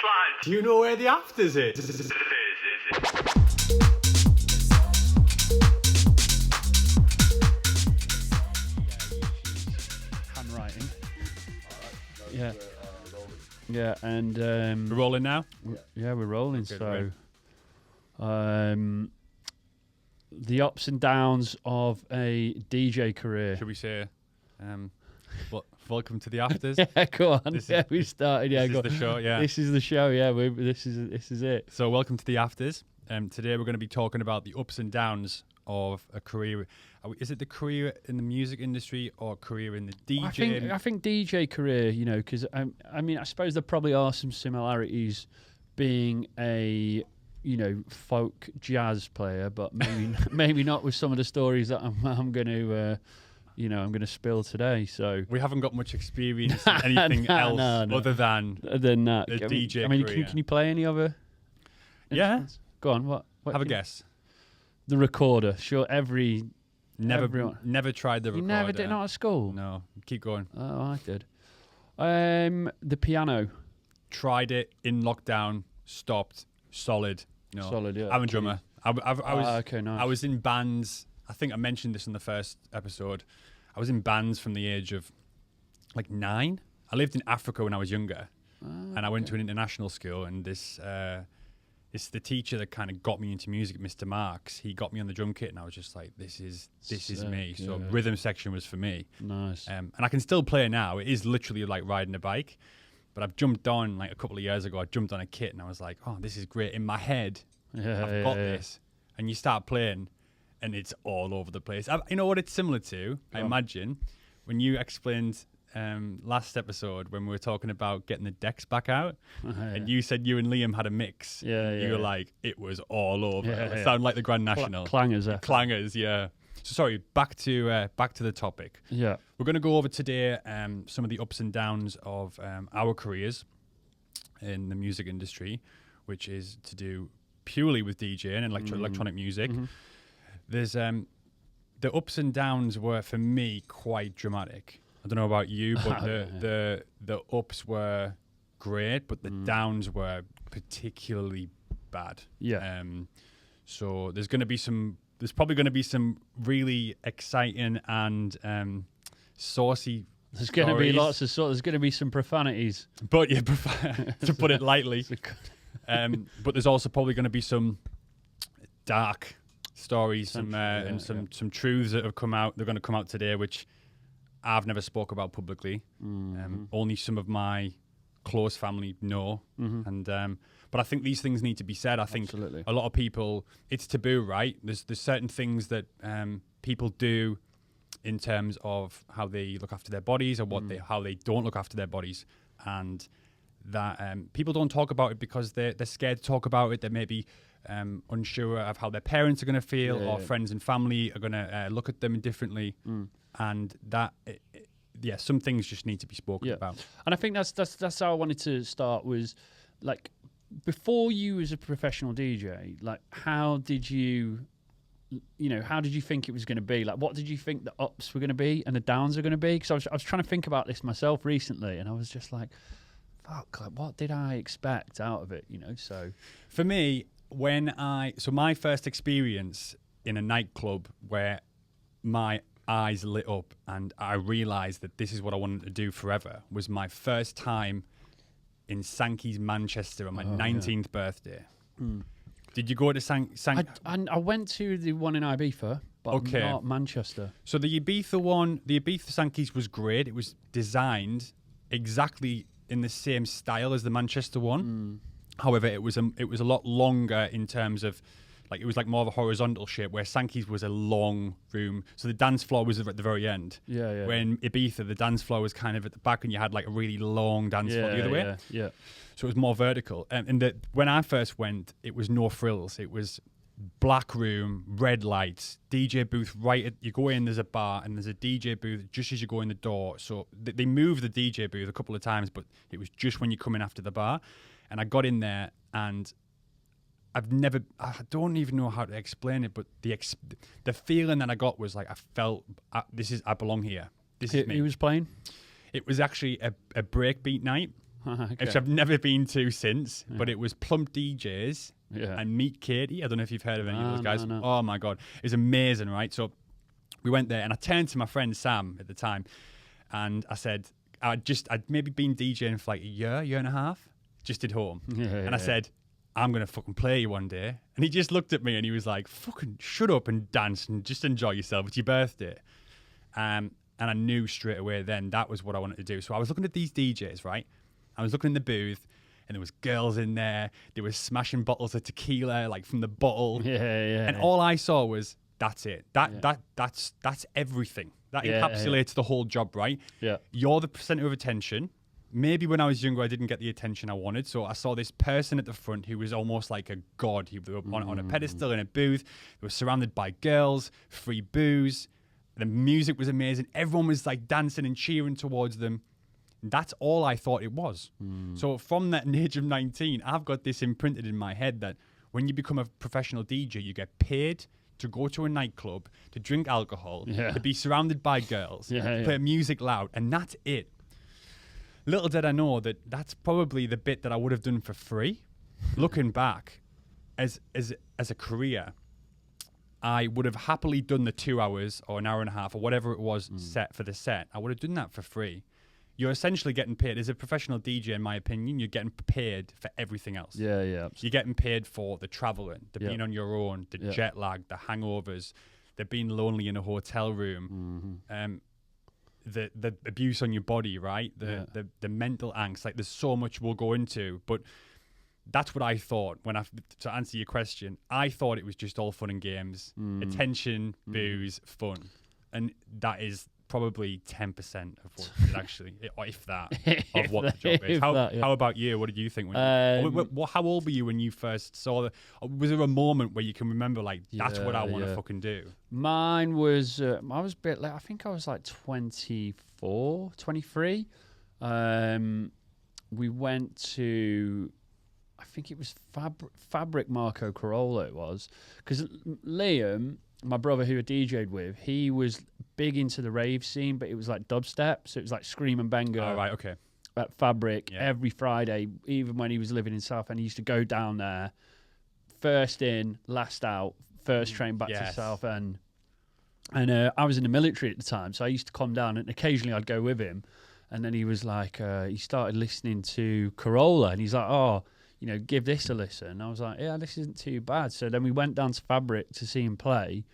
slide. Do you know where the afters is? Handwriting. Yeah. Yeah, and We're rolling now? yeah, we're rolling. Okay, So, the ups and downs of a DJ career. Should we say, welcome to the afters? Yeah, go on. This Yeah, is- we started. Yeah, This go is the show, yeah. This is the show. Yeah, this is it. So welcome to the afters. Today we're going to be talking about the ups and downs of a career. Is it the career in the music industry or career in the DJ? I think DJ career. You know, because I mean, I suppose there probably are some similarities being a folk jazz player, but maybe not with some of the stories that I'm going to. I'm going to spill today. So We haven't got much experience in anything else other than that. a DJ I mean, career. can you play any other? Yeah. instruments? Go on. What Have a guess. The recorder. Sure. Everyone. Never tried the You recorder. never did, not at school. No. Keep going. Oh, I did. The piano. Tried it in lockdown. Stopped. Solid. No. Solid. Yeah. I'm a drummer. I was. okay. Nice. I was in bands. I think I mentioned this in the first episode. I was in bands from the age of like 9. I lived in Africa when I was younger, and I went to an international school. And this the teacher that kind of got me into music, Mr. Marks. He got me on the drum kit, and I was just like, this is me. So yeah. rhythm section was for me. Nice. And I can still play now. It is literally like riding a bike. But I've jumped on like a couple of years ago. I jumped on a kit, and I was like, oh, this is great. In my head, I've got this. And you start playing, and it's all over the place. You know what it's similar to? I imagine when you explained last episode when we were talking about getting the decks back out, and you said you and Liam had a mix. You were like, it was all over. It sounded like the Grand National. Clangers. Clangers, yeah. So sorry, back to the topic. Yeah. We're going to go over today some of the ups and downs of our careers in the music industry, which is to do purely with DJing and electronic music. Mm-hmm. There's the ups and downs were for me quite dramatic. I don't know about you, but the ups were great, but the downs were particularly bad. Yeah. So there's probably going to be some really exciting and saucy. There's going to be lots of there's going to be some profanities. But yeah, to put it lightly. But there's also probably going to be some dark stories, some truths that have come out. They're going to come out today, which I've never spoke about publicly. Only some of my close family know. But I think these things need to be said. I think a lot of people, it's taboo, right? There's certain things that people do in terms of how they look after their bodies or how they don't look after their bodies, and that people don't talk about it because they're scared to talk about it. They may be unsure of how their parents are going to feel, or friends and family are going to look at them differently, and that. Some things just need to be spoken about. And I think that's how I wanted to start, was like, before you as a professional DJ, like, how did you think it was going to be? Like, what did you think the ups were going to be and the downs are going to be? Because I was trying to think about this myself recently, and I was just like, fuck, like, what did I expect out of it? So for me, my first experience in a nightclub where my eyes lit up and I realised that this is what I wanted to do forever was my first time in Sankey's Manchester on my 19th birthday. Did you go to Sankey? I went to the one in Ibiza, but not Manchester. So the Ibiza Sankey's was great. It was designed exactly in the same style as the Manchester one. However, it was a lot longer in terms of, like, it was like more of a horizontal shape, where Sankey's was a long room. So the dance floor was at the very end. Yeah. When Ibiza, the dance floor was kind of at the back, and you had like a really long dance floor the other way. Yeah. So it was more vertical. And when I first went, it was no frills. It was black room, red lights, DJ booth you go in, there's a bar, and there's a DJ booth just as you go in the door. So they moved the DJ booth a couple of times, but it was just when you come in after the bar. And I got in there, and I don't even know how to explain it, but the feeling that I got was like, I felt, I belong here. This is me. Who was playing? It was actually a breakbeat night. Okay. which I've never been to since, but it was Plump DJs Yeah. and Meet Katie. I don't know if you've heard of any of those guys. No. Oh my God. It's amazing, right? So we went there and I turned to my friend Sam at the time and I said, I'd maybe been DJing for like a year and a half, just at home. And I said, I'm going to fucking play you one day. And he just looked at me and he was like, fucking shut up and dance and just enjoy yourself. It's your birthday. And I knew straight away then that was what I wanted to do. So I was looking at these DJs, right? I was looking in the booth and there was girls in there. They were smashing bottles of tequila, like from the bottle. And all I saw was, that's it. That's everything. That encapsulates the whole job, right? Yeah. You're the center of attention. Maybe when I was younger, I didn't get the attention I wanted. So I saw this person at the front who was almost like a god. They were on a pedestal in a booth. They were surrounded by girls, free booze. The music was amazing. Everyone was like dancing and cheering towards them. That's all I thought it was. So from that age of 19, I've got this imprinted in my head that when you become a professional DJ, you get paid to go to a nightclub, to drink alcohol, to be surrounded by girls, play music loud, and that's it. Little did I know that that's probably the bit that I would have done for free. Looking back, as a career, I would have happily done the 2 hours or an hour and a half or whatever it was set for the set. I would have done that for free. You're essentially getting paid. As a professional DJ, in my opinion, you're getting paid for everything else. Yeah. You're getting paid for the traveling, the being on your own, the jet lag, the hangovers, the being lonely in a hotel room, the abuse on your body, right? The mental angst. Like there's so much we'll go into, but that's what I thought to answer your question. I thought it was just all fun and games, attention, booze, fun, and that is probably 10% of what it actually, if that, of what the job is. How about you? What did you think? How old were you when you first saw was there a moment where you can remember, like, that's what I want to fucking do? Mine was, I was a bit late. I think I was like 24, 23. We went to, I think it was Fabric Marco Corolla it was. Because Liam, my brother who I DJ'd with, he was big into the rave scene, but it was like dubstep, so it was like Scream and Banger. Oh, right, okay. At Fabric every Friday, even when he was living in Southend, he used to go down there, first in, last out, first train back to Southend. And I was in the military at the time, so I used to come down, and occasionally I'd go with him. And then he was like, he started listening to Corolla, and he's like, oh, you know, give this a listen. And I was like, yeah, this isn't too bad. So then we went down to Fabric to see him play,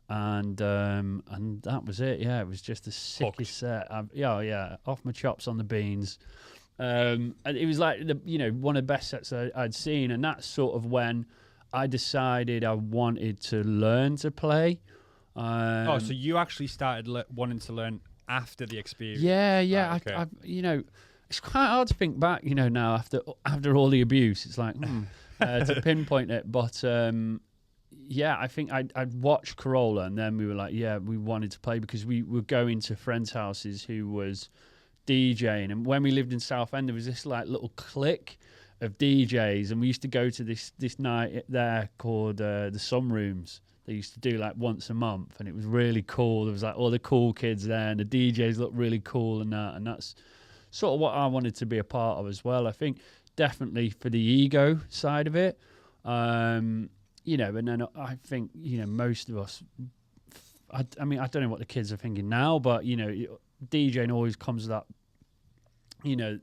and that was it. Yeah, it was just the sickest set. Off my chops on the beans. And it was like one of the best sets I'd seen, and that's sort of when I decided I wanted to learn to play. So you actually started wanting to learn after the experience? Yeah. Right, okay. I it's quite hard to think back, now after all the abuse. It's like to pinpoint it, but I think I'd watched Corolla, and then we were like, we wanted to play because we were going to friends' houses who was DJing, and when we lived in Southend, there was this like little clique of DJs, and we used to go to this night there called the Sun Rooms. They used to do like once a month, and it was really cool. There was like all the cool kids there, and the DJs looked really cool, and that's sort of what I wanted to be a part of as well. I think definitely for the ego side of it, and then I think most of us. I mean, I don't know what the kids are thinking now, but DJing always comes with that.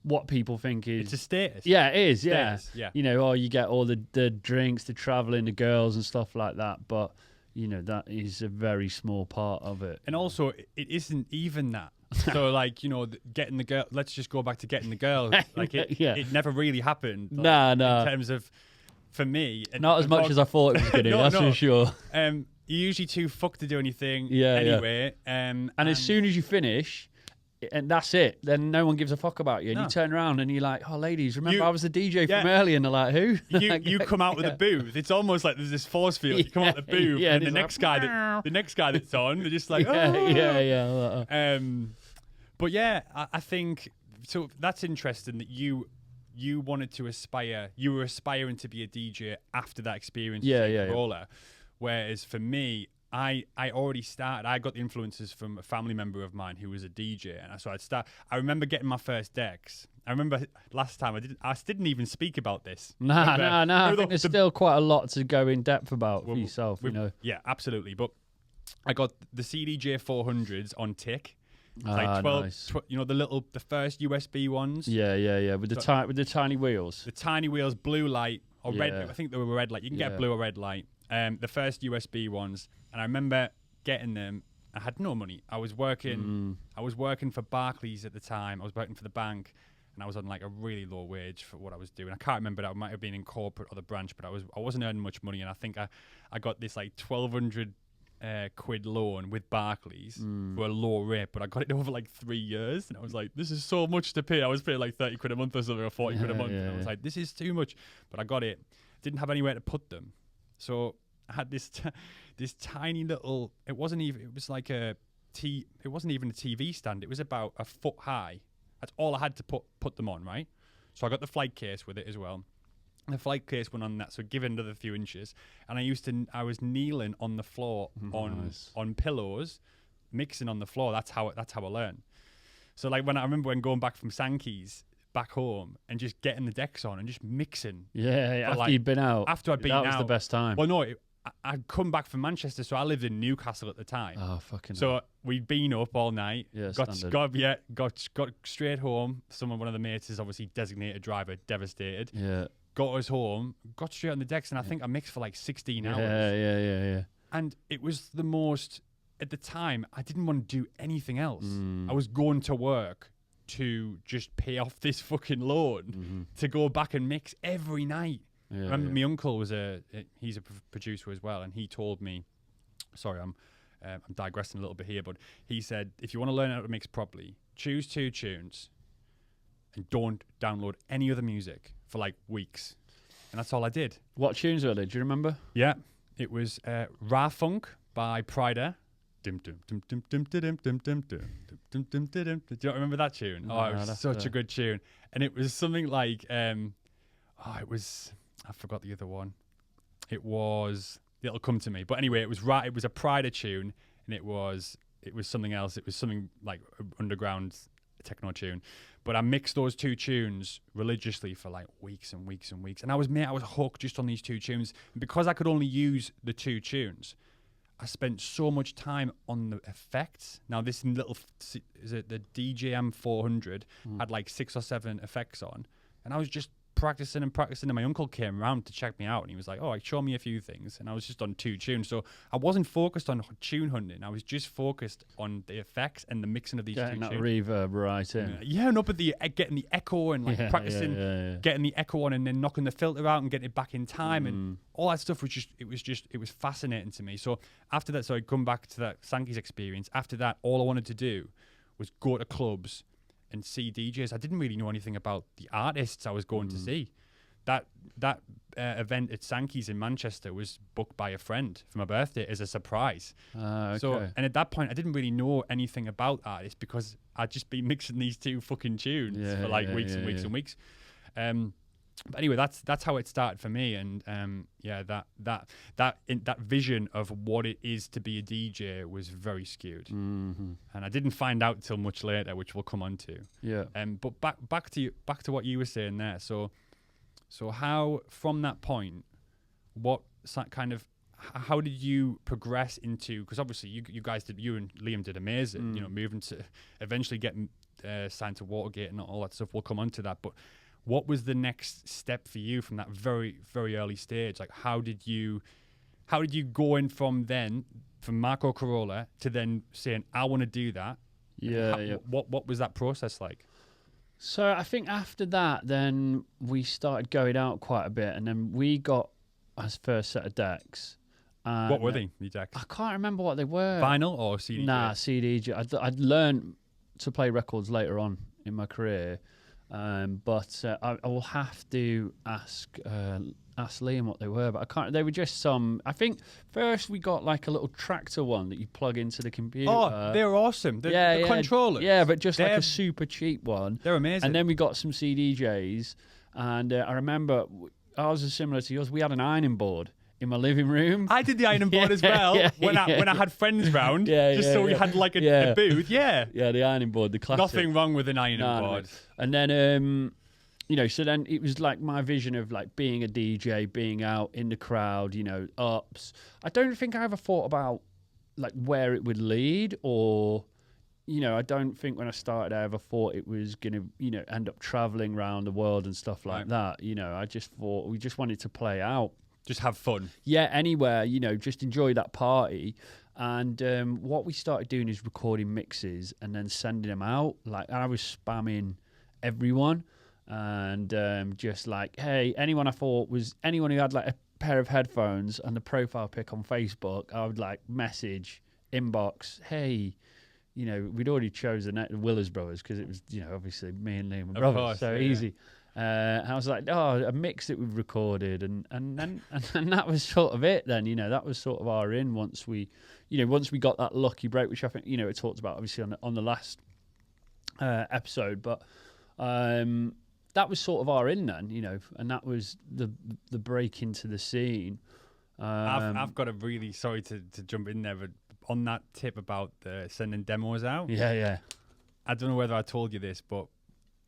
What people think is... It's a status. Yeah, it is, yeah. Yeah. You get all the drinks, the travelling, the girls and stuff like that, but, that is a very small part of it. And also, it isn't even that. So, like, getting the girl... Let's just go back to getting the girl. Like, it never really happened. Like, In terms of, for me... Not as much as I thought it was going to, that's for sure. You're usually too fucked to do anything anyway. And as soon as you finish... And that's it. Then no one gives a fuck about you. And you turn around and you're like, oh, ladies, remember I was the DJ from earlier? And they're like, who? You come out with a booth. It's almost like there's this force field. You come out the booth, and the next guy that's on, they're just like, But yeah, I think so. That's interesting that you wanted to aspire. You were aspiring to be a DJ after that experience. Roller. Whereas for me, I already started. I got the influences from a family member of mine who was a DJ, and so I remember getting my first decks. I remember last time I didn't even speak about this. No. I think there's still quite a lot to go in depth about for yourself. Yeah, absolutely. But I got the CDJ 400s on tick. Like 12, nice. The first USB ones. Yeah. With the tiny wheels. The tiny wheels, blue light or red. I think they were red light. You can get blue or red light. The first USB ones, and I remember getting them. I had no money. I was working. I was working for Barclays at the time. I was working for the bank, and I was on like a really low wage for what I was doing. I can't remember that. I might have been in corporate or the branch, but I wasn't earning much money, and I think I got this like 1,200 quid loan with Barclays for a low rate, but I got it over like 3 years, and I was like, this is so much to pay. I was paying like 30 quid a month or something, or 40 quid a month, and I was like, this is too much, but I got it. Didn't have anywhere to put them, so I had this tiny little. It wasn't even a TV stand. It was about a foot high. That's all I had to put them on, right? So I got the flight case with it as well. The flight case went on that, so give it another few inches. And I was kneeling on the floor on pillows, mixing on the floor. That's how I learned. So like I remember going back from Sankey's back home and just getting the decks on and just mixing. Yeah, after you'd been out. After I'd been out. That was the best time. Well, no, I'd come back from Manchester, so I lived in Newcastle at the time. Oh, fucking So we'd been up all night. Yeah, got straight home. One of the mates is obviously designated driver, devastated. Yeah. Got us home, got straight on the decks, and I think I mixed for like 16 hours. Yeah. And it was the most, at the time, I didn't want to do anything else. I was going to work to just pay off this fucking loan to go back and mix every night. I remember my uncle he's a producer as well, and he told me, sorry, I'm digressing a little bit here, but he said, if you want to learn how to mix properly, choose 2 tunes and don't download any other music for like weeks. And that's all I did. What tunes were they? Do you remember? Yeah, it was Ra Funk by Pryda. Do you not remember that tune? No, it was such a good tune. And it was something like, I forgot the other one. It'll come to me. But anyway, it was a Pryda tune, and it was something else. It was something like underground techno tune. But I mixed those 2 tunes religiously for like weeks and weeks and weeks. And I was hooked just on these 2 tunes. And because I could only use the 2 tunes, I spent so much time on the effects. Now this little, is it the DJM 400 had like 6 or 7 effects on. And I was just practicing, and my uncle came around to check me out, and he was like, oh, show me a few things. And I was just on 2 tunes, so I wasn't focused on tune hunting. I was just focused on the effects and the mixing of these 2 tunes. Getting that reverb right in. But getting the echo and like practicing getting the echo on, and then knocking the filter out and getting it back in time, and all that stuff it was fascinating to me. So after that, so I'd come back to that Sankey's experience. After that, all I wanted to do was go to clubs and see DJs. I didn't really know anything about the artists I was going to see. That event at Sankey's in Manchester was booked by a friend for my birthday as a surprise. Okay. So, and at that point, I didn't really know anything about artists because I'd just been mixing these 2 fucking tunes for like weeks and weeks and weeks. But anyway, that's how it started for me, and that vision of what it is to be a DJ was very skewed, and I didn't find out till much later, which we'll come on to. Yeah. But back to what you were saying there. So how from that point, how did you progress into? Because obviously you and Liam did amazing. Moving to eventually getting signed to Watergate and all that stuff. We'll come on to that, but. What was the next step for you from that very, very early stage? Like, how did you go in from Marco Corolla to then saying, I want to do that? Yeah. What was that process like? So I think after that, then we started going out quite a bit, and then we got our first set of decks. What were they, the decks? I can't remember what they were. Vinyl or CD? Nah, CD. I'd learned to play records later on in my career. But I will have to ask Liam what they were, but I can't. They were just some. I think first we got like a little tractor one that you plug into the computer. Oh, they're awesome. The controllers. Yeah, but just like a super cheap one. They're amazing. And then we got some CDJs, and I remember ours was similar to yours. We had an ironing board in my living room. I did the ironing board as well when I had friends round, so we had like a booth. Yeah, the ironing board, the classic. Nothing wrong with an ironing board. No. And then, so then it was like my vision of like being a DJ, being out in the crowd, ups. I don't think I ever thought about like where it would lead, or I don't think when I started I ever thought it was gonna end up traveling around the world and stuff like that. I just thought we just wanted to play out, just have fun. Yeah, anywhere, just enjoy that party. And what we started doing is recording mixes and then sending them out. Like I was spamming everyone, and just like, hey, anyone who had like a pair of headphones and the profile pic on Facebook, I would like message, inbox, hey, we'd already chosen the Willers brothers because it was, obviously me and Liam were brothers, so easy. And I was like, a mix that we've recorded, and that was sort of it. Then that was sort of our in once we got that lucky break, which I think it talked about obviously on the last episode, but that was sort of our in then, and that was the break into the scene. I've got a really sorry to jump in there, but on that tip about sending demos out. Yeah. I don't know whether I told you this, but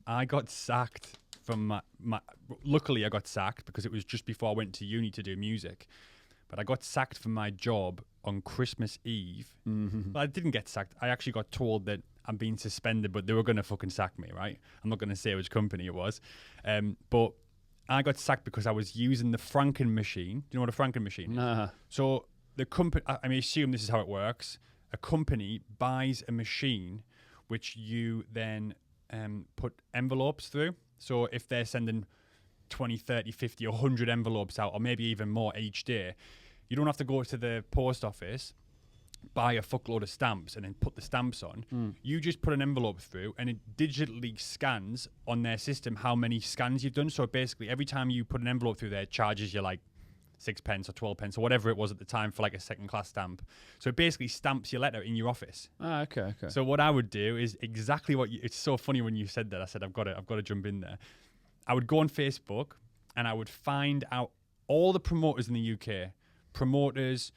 I got sacked from my luckily I got sacked because it was just before I went to uni to do music. But I got sacked from my job on Christmas Eve. Mm-hmm. Well, I didn't get sacked. I actually got told that I'm being suspended, but they were going to fucking sack me, right? I'm not going to say which company it was. But I got sacked because I was using the Franken machine. Do you know what a Franken machine is? Nah. So the company, I assume this is how it works. A company buys a machine which you then put envelopes through. So if they're sending 20, 30, 50, 100 envelopes out, or maybe even more each day, you don't have to go to the post office, buy a fuckload of stamps and then put the stamps on. You just put an envelope through and it digitally scans on their system how many scans you've done. So basically every time you put an envelope through there, it charges you like 6 pence or 12 pence or whatever it was at the time for like a second class stamp. So it basically stamps your letter in your office. Okay. So what I would do is exactly what it's so funny when you said that. I said, I've got to jump in there. I would go on Facebook and I would find out all the promoters in the UK, promoters,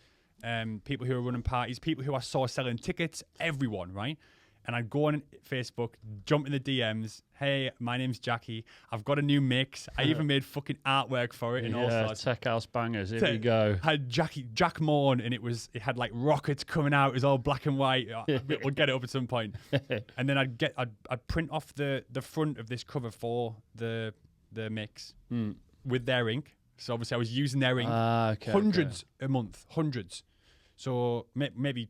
people who are running parties, people who I saw selling tickets, everyone, right? And I'd go on Facebook, jump in the DMs. Hey, my name's Jacky. I've got a new mix. I even made fucking artwork for it and all sorts. Tech house bangers. Here we go. Had Jack Morn, and it had like rockets coming out. It was all black and white. We'll get it up at some point. And then I'd print off the front of this cover for the mix with their ink. So obviously I was using their ink. Hundreds a month, hundreds. So maybe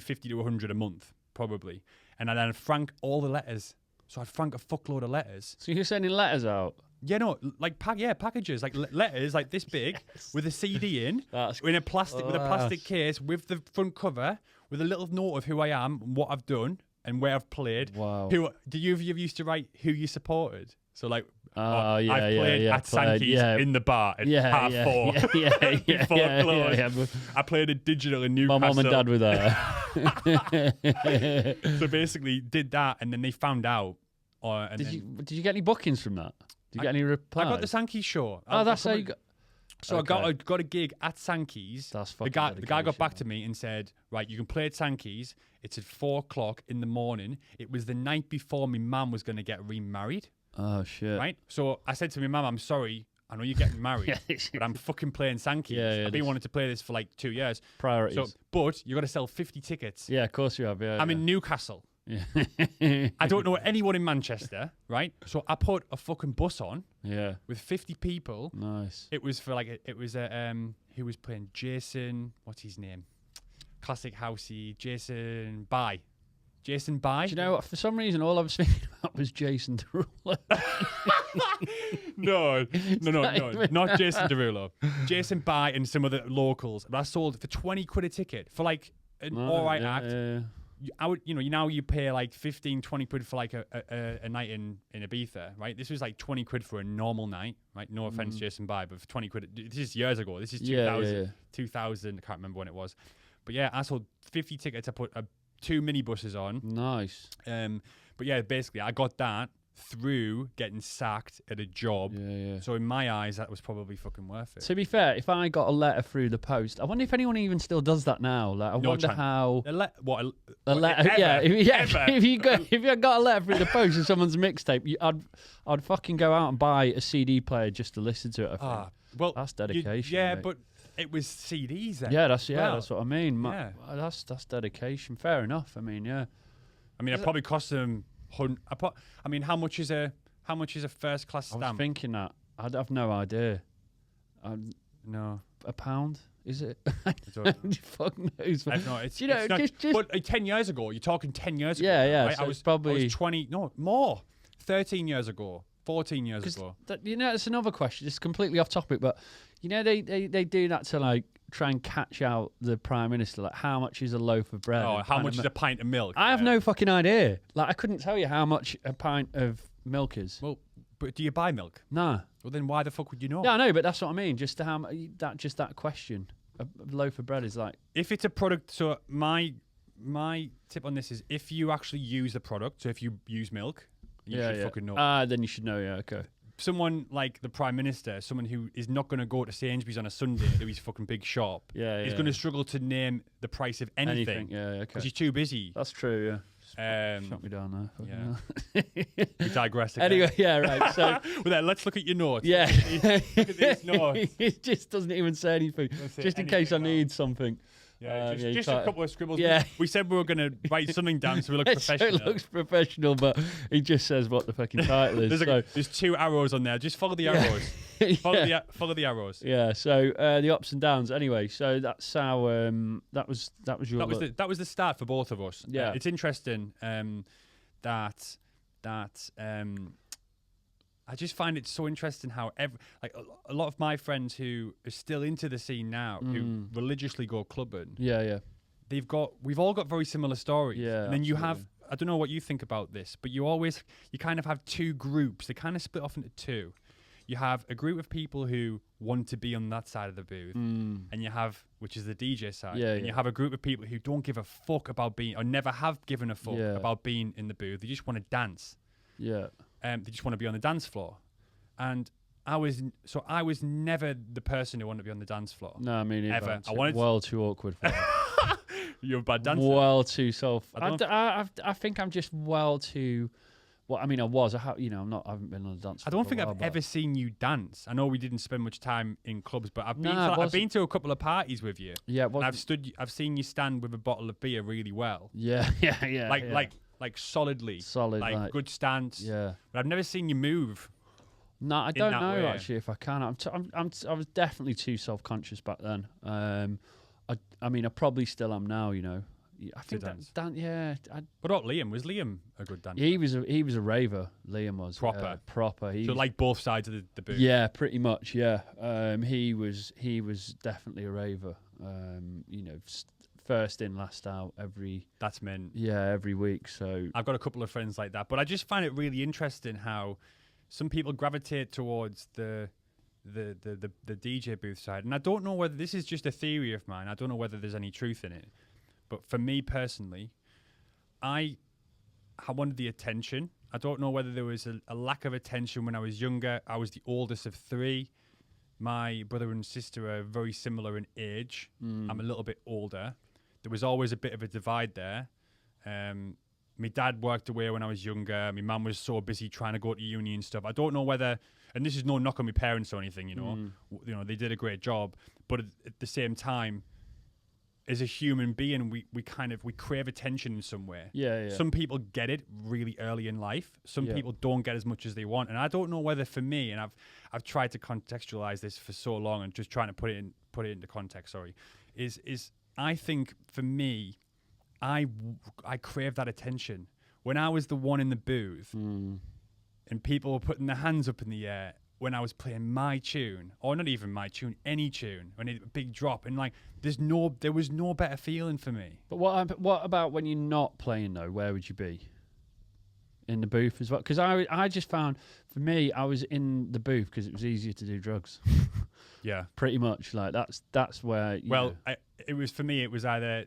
50 to 100 a month, probably. And then I'd frank all the letters. So I'd frank a fuckload of letters. So you're sending letters out? Yeah, no, like packages, like letters like this big with a CD in a plastic case with the front cover with a little note of who I am, what I've done, and where I've played. Wow. Do you used to write who you supported? So like, I played at Sankey's in the bar at 4:30 before close. I played a digital in Newcastle. My mum and dad were there. So basically did that, and then they found out. Did you get any bookings from that? Did you get any replies? I got the Sankey's show. That's how you got... So I got a gig at Sankey's. That's the guy got back to me and said, right, you can play at Sankey's. It's at 4:00 in the morning. It was the night before my mum was going to get remarried. Oh, shit. Right? So I said to my mum, I'm sorry, I know you're getting married, but I'm fucking playing Sankey's. I've been wanting to play this for like 2 years. Priorities. So, but you got to sell 50 tickets. Yeah, of course you have. Yeah, I'm in Newcastle. Yeah. I don't know anyone in Manchester, right? So I put a fucking bus on. Yeah. With 50 people. Nice. It was for like who was playing Jason? What's his name? Classic housey Jason By. Jason By. Do you know what? For some reason, all I was thinking about was Jason Derulo. No, not Jason Derulo. Jason By and some other locals. But I sold it for 20 quid a ticket for like an alright act. Yeah. I would, you pay like 15, 20 quid for like a night in Ibiza, right? This was like 20 quid for a normal night, right? No offense, Jason By, but for 20 quid, this is years ago. This is 2000, I can't remember when it was. But yeah, I sold 50 tickets. I put 2 minibuses on. Nice. But yeah, basically, I got that. through getting sacked at a job. Yeah. So in my eyes, that was probably fucking worth it. To be fair, if I got a letter through the post, I wonder if anyone even still does that now. Like, I wonder how A letter. If you got a letter through the post of someone's mixtape, I'd fucking go out and buy a CD player just to listen to it. I think. Well, that's dedication. Mate. But it was CDs then. Yeah, that's what I mean. Yeah. That's dedication. Fair enough. I mean, yeah. I mean, it probably cost them. I mean, how much is a first class stamp? I was thinking that. I'd have no idea. No. A pound? Is it? I don't know. Fuck knows. But 10 years ago, you're talking 10 years ago. Yeah. Right? So I was 20. No, more. 13 years ago. 14 years ago. It's another question. It's completely off topic, but they do that to like try and catch out the prime minister. Like, how much is a loaf of bread? Oh, how much is a pint of milk? I have no fucking idea. Like, I couldn't tell you how much a pint of milk is. Well, but do you buy milk? No. Well, then why the fuck would you know? Yeah, I know, but that's what I mean. Just that question. A loaf of bread is like, if it's a product. So my tip on this is, if you actually use the product. So if you use milk, you should fucking know. Then you should know. Yeah, okay. Someone like the Prime Minister, someone who is not going to go to Sainsbury's on a Sunday to his fucking big shop, is going to struggle to name the price of anything. Yeah, okay. Because he's too busy. That's true, yeah. Shut me down there. Yeah. We digress again. Anyway, yeah, right. So, well, then, let's look at your notes. Yeah. Look at these notes. It just doesn't even say anything. Just in case I need something. Yeah, just a couple of scribbles. Yeah. We said we were going to write something down so we look professional. So it looks professional, but he just says what the fucking title is. There's 2 arrows on there. Just follow the arrows. Follow the arrows. Yeah. So the ups and downs. Anyway, so that's how that was your. That was the start for both of us. Yeah. It's interesting that I just find it so interesting how a lot of my friends who are still into the scene now, who religiously go clubbing, we've all got very similar stories. Yeah, and then you have, I don't know what you think about this, but you kind of have 2 groups. They kind of split off into 2. You have a group of people who want to be on that side of the booth, and you have, which is the DJ side, and you have a group of people who don't give a fuck about being, or never have given a fuck about being in the booth. They just want to dance. Yeah. They just want to be on the dance floor. And I was never the person who wanted to be on the dance floor. No, I mean, ever. Well too awkward for that. You're a bad dancer. Well too self. I think I'm just well too. Well, I mean, I was. I haven't been on a dance floor. I don't think I've ever seen you dance. I know we didn't spend much time in clubs, but I've been to a couple of parties with you. Yeah. And I've seen you stand with a bottle of beer really well. Yeah. Like solidly. Solid. Like good stance. Yeah. But I've never seen you move. No, I don't know actually if I can. I was definitely too self-conscious back then. I mean, I probably still am now. I think dance. What about Liam? Was Liam a good dancer? He was a raver. Liam was proper. So like both sides of the booth. Yeah, pretty much. Yeah. He was definitely a raver. First in, last out every. That's mint. Yeah, every week. So I've got a couple of friends like that, but I just find it really interesting how some people gravitate towards the DJ booth side, and I don't know whether this is just a theory of mine. I don't know whether there's any truth in it, but for me personally, I wanted the attention. I don't know whether there was a lack of attention when I was younger. I was the oldest of 3. My brother and sister are very similar in age. I'm a little bit older. There was always a bit of a divide there. My dad worked away when I was younger. My mum was so busy trying to go to uni and stuff. I don't know whether, and this is no knock on my parents or anything, they did a great job. But at the same time, as a human being, we crave attention in some way. Yeah. Some people get it really early in life. Some people don't get as much as they want. And I don't know whether for me, and I've tried to contextualize this for so long and just trying to put it into context. Sorry, is I think for me, I crave that attention. When I was the one in the booth, and people were putting their hands up in the air when I was playing my tune, or not even my tune, any tune, when it a big drop, and like there was no better feeling for me. But what about when you're not playing though? Where would you be? In the booth as well? Because I just found, for me, I was in the booth because it was easier to do drugs. Yeah, pretty much. Like that's where. It was for me. It was either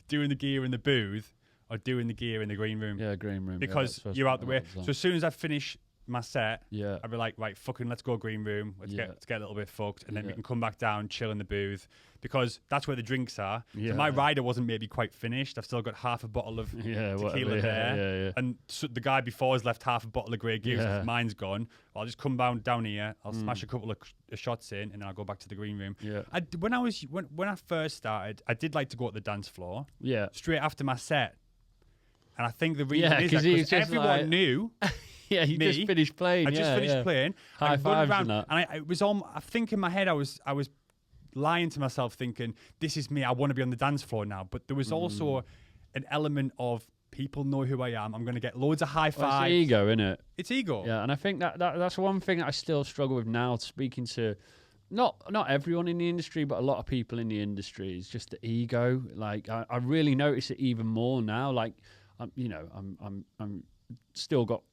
doing the gear in the booth or doing the gear in the green room. Yeah, green room. Because you're out the way. So as soon as I finish my set, yeah, I'd be like, right, fucking let's go green room. Let's get a little bit fucked, and then we can come back down, chill in the booth, because that's where the drinks are. Yeah. So my rider wasn't maybe quite finished. I've still got half a bottle of tequila there, and so the guy before has left half a bottle of Grey Goose. Yeah. Mine's gone. I'll just come down here. I'll smash a couple of shots in, and then I'll go back to the green room. Yeah. When I first started, I did like to go to the dance floor. Yeah. Straight after my set, and I think the reason is that because everyone knew. Yeah, you just finished playing. I just finished playing. High fives and that. And it was on. I think in my head, I was lying to myself, thinking, "This is me. I want to be on the dance floor now." But there was also an element of people know who I am. I'm going to get loads of high fives. It's ego, isn't it? It's ego. Yeah, and I think that's one thing that I still struggle with now. Speaking to not everyone in the industry, but a lot of people in the industry, is just the ego. Like I really notice it even more now. Like I'm still got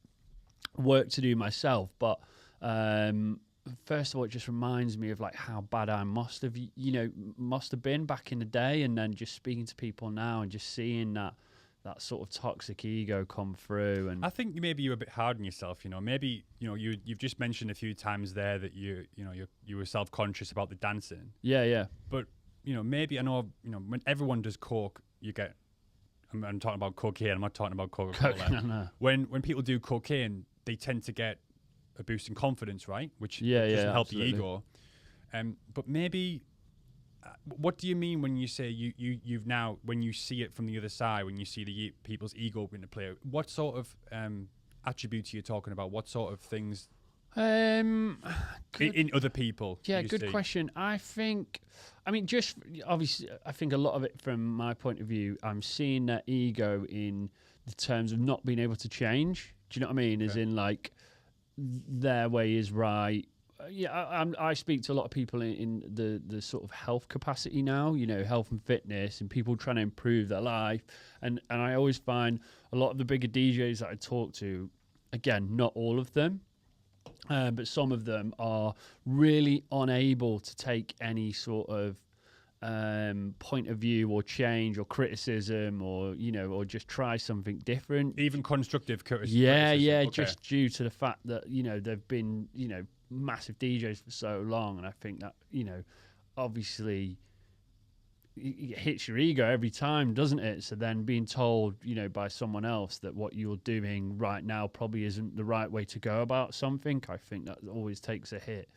work to do myself, but first of all, it just reminds me of like how bad I must have been back in the day, and then just speaking to people now and just seeing that sort of toxic ego come through. And I think maybe you're a bit hard on yourself. Maybe you've just mentioned a few times there that you were self-conscious about the dancing. Yeah. But maybe I know when everyone does coke, you get. I'm talking about cocaine. I'm not talking about Coca-Cola. No. When people do cocaine, they tend to get a boost in confidence, right? Which doesn't help the ego. But maybe, what do you mean when you say you've now, when you see it from the other side, when you see the people's ego into play? What sort of attributes are you talking about? What sort of things in other people? Yeah, good question. Just obviously, I think a lot of it from my point of view, I'm seeing that ego in the terms of not being able to change. Do you know what I mean? Okay. As in, like, their way is right. I speak to a lot of people in the sort of health capacity now, health and fitness, and people trying to improve their life. And I always find a lot of the bigger DJs that I talk to, again, not all of them, but some of them are really unable to take any sort of point of view or change or criticism or just try something different. Even constructive criticism. Yeah, okay. Just due to the fact that they've been massive DJs for so long, and I think that obviously it hits your ego every time, doesn't it? So then being told by someone else that what you're doing right now probably isn't the right way to go about something, I think that always takes a hit.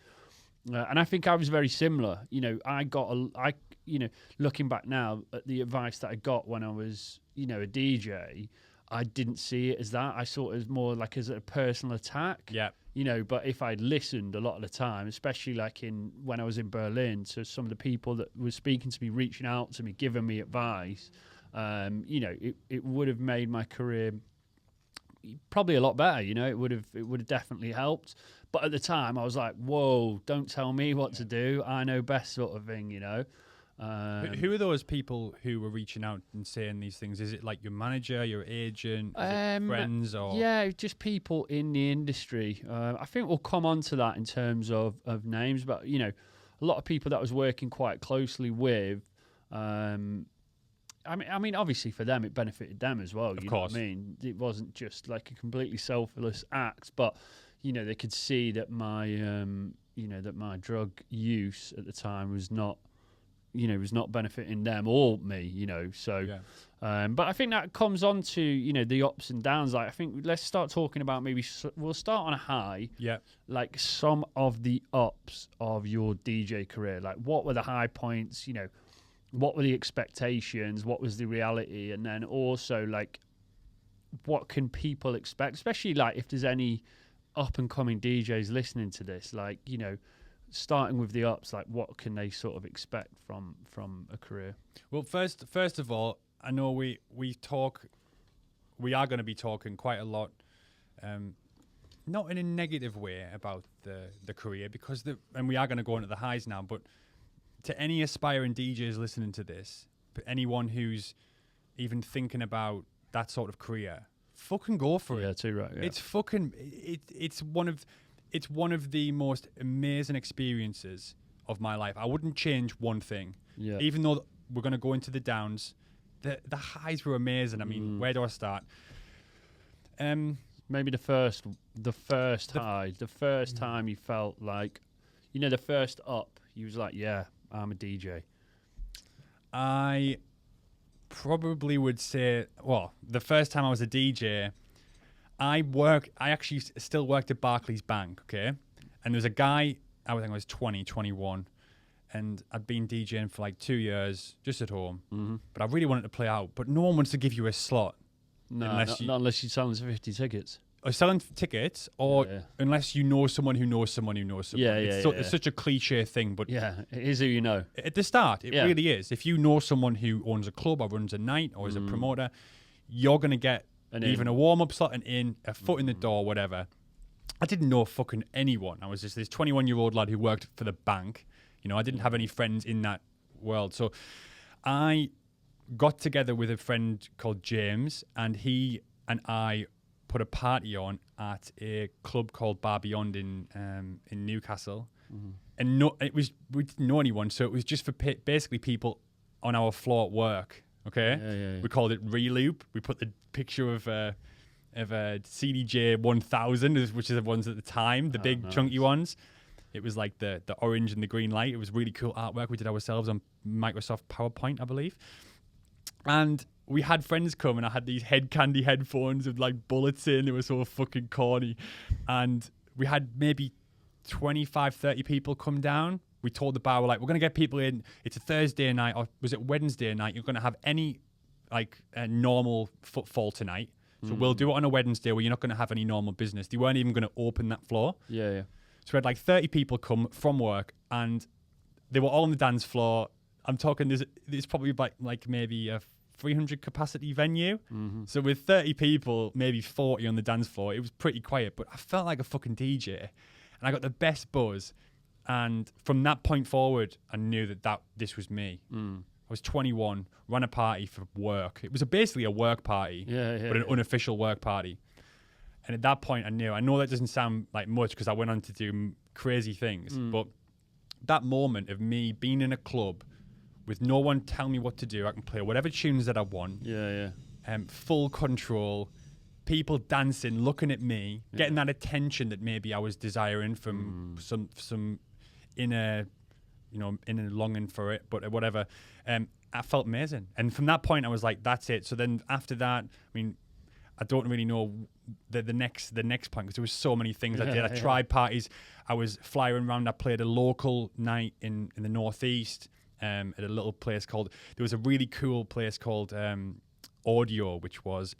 And I think I was very similar. Looking back now at the advice that I got when I was, a DJ, I didn't see it as that. I saw it as more like as a personal attack. Yeah. But if I'd listened a lot of the time, especially like when I was in Berlin, to some of the people that were speaking to me, reaching out to me, giving me advice, it would have made my career probably a lot better. It would have definitely helped. But at the time, I was like, "Whoa! Don't tell me what to do. I know best," sort of thing. Who are those people who were reaching out and saying these things? Is it like your manager, your agent, friends, or just people in the industry? I think we'll come on to that in terms of names, but a lot of people that I was working quite closely with. I mean, obviously for them, it benefited them as well. Of course. Know what I mean, it wasn't just like a completely selfless act, but they could see that my that my drug use at the time was not benefiting them or me. So. Yeah. But I think that comes on to the ups and downs. Like I think let's start talking about we'll start on a high. Yeah. Like some of the ups of your DJ career. Like what were the high points? What were the expectations? What was the reality? And then also, like, what can people expect? Especially, like, if there's any up-and-coming DJs listening to this, like, starting with the ups, like, what can they sort of expect from a career? Well, first of all, I know we are going to be talking quite a lot, not in a negative way about the career, and we are going to go into the highs now, but to any aspiring DJs listening to this, anyone who's even thinking about that sort of career, fucking go for it. Yeah, too right. Yeah. It's one of the most amazing experiences of my life. I wouldn't change one thing. Yeah. Even though we're going to go into the downs, the highs were amazing. I mean, where do I start? Maybe the first high, the first time you felt like, the first up, you was like, yeah, I'm a DJ. I probably would say, well, the first time I was a DJ, I actually still worked at Barclays Bank, okay? And there was a guy, I think I was 20, 21, and I'd been DJing for like 2 years, just at home. Mm-hmm. But I really wanted to play out, but no one wants to give you a slot. No, not unless you're selling 50 tickets. Or selling tickets, or unless you know someone who knows someone who knows someone. It's such a cliche thing, but yeah, it is who you know. At the start, it really is. If you know someone who owns a club or runs a night or is a promoter, you're going to get even a warm-up slot, a foot in the door, whatever. I didn't know fucking anyone. I was just this 21-year-old lad who worked for the bank. I didn't have any friends in that world. So I got together with a friend called James, and he and I put a party on at a club called Bar Beyond in Newcastle. Mm-hmm. And we didn't know anyone, so it was just for basically people on our floor at work. Okay, yeah. We called it Reloop. We put the picture of a CDJ 1000, which is the ones at the time, the big chunky ones. It was like the orange and the green light. It was really cool artwork we did ourselves on Microsoft PowerPoint, I believe. And we had friends come, and I had these head candy headphones with like bullets in. It was so fucking corny. And we had maybe 25, 30 people come down. We told the bar, we're like, we're going to get people in. It's a Thursday night, or was it Wednesday night? You're going to have any like a normal footfall tonight. So we'll do it on a Wednesday where you're not going to have any normal business. They weren't even going to open that floor. Yeah. So we had like 30 people come from work, and they were all on the dance floor. I'm talking, there's probably like maybe a 300 capacity venue. Mm-hmm. So with 30 people, maybe 40 on the dance floor, it was pretty quiet, but I felt like a fucking DJ, and I got the best buzz. And from that point forward, I knew that this was me. I was 21, ran a party for work. It was basically a work party, but an unofficial work party. And at that point, I know that doesn't sound like much because I went on to do crazy things, but that moment of me being in a club with no one telling me what to do, I can play whatever tunes that I want. Full control, people dancing, looking at me, getting that attention that maybe I was desiring from some inner longing for it, but whatever. I felt amazing. And from that point, I was like, that's it. So then after that, I mean, I don't really know the next point because there was so many things I did. I tried parties. I was flying around. I played a local night in the Northeast. At a little place there was a really cool place called Audio, which was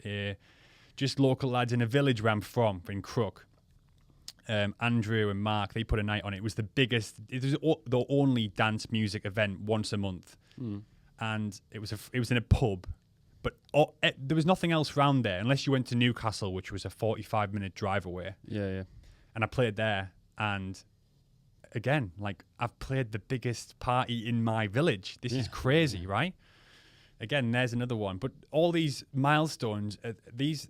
just local lads in a village where I'm from, in Crook. Andrew and Mark, they put a night on it. It was the biggest, it was the only dance music event once a month. And it was in a pub, but there was nothing else around there unless you went to Newcastle, which was a 45-minute drive away. Yeah. And I played there, and again, like, I've played the biggest party in my village. This is crazy, right? Again, there's another one. But all these milestones, these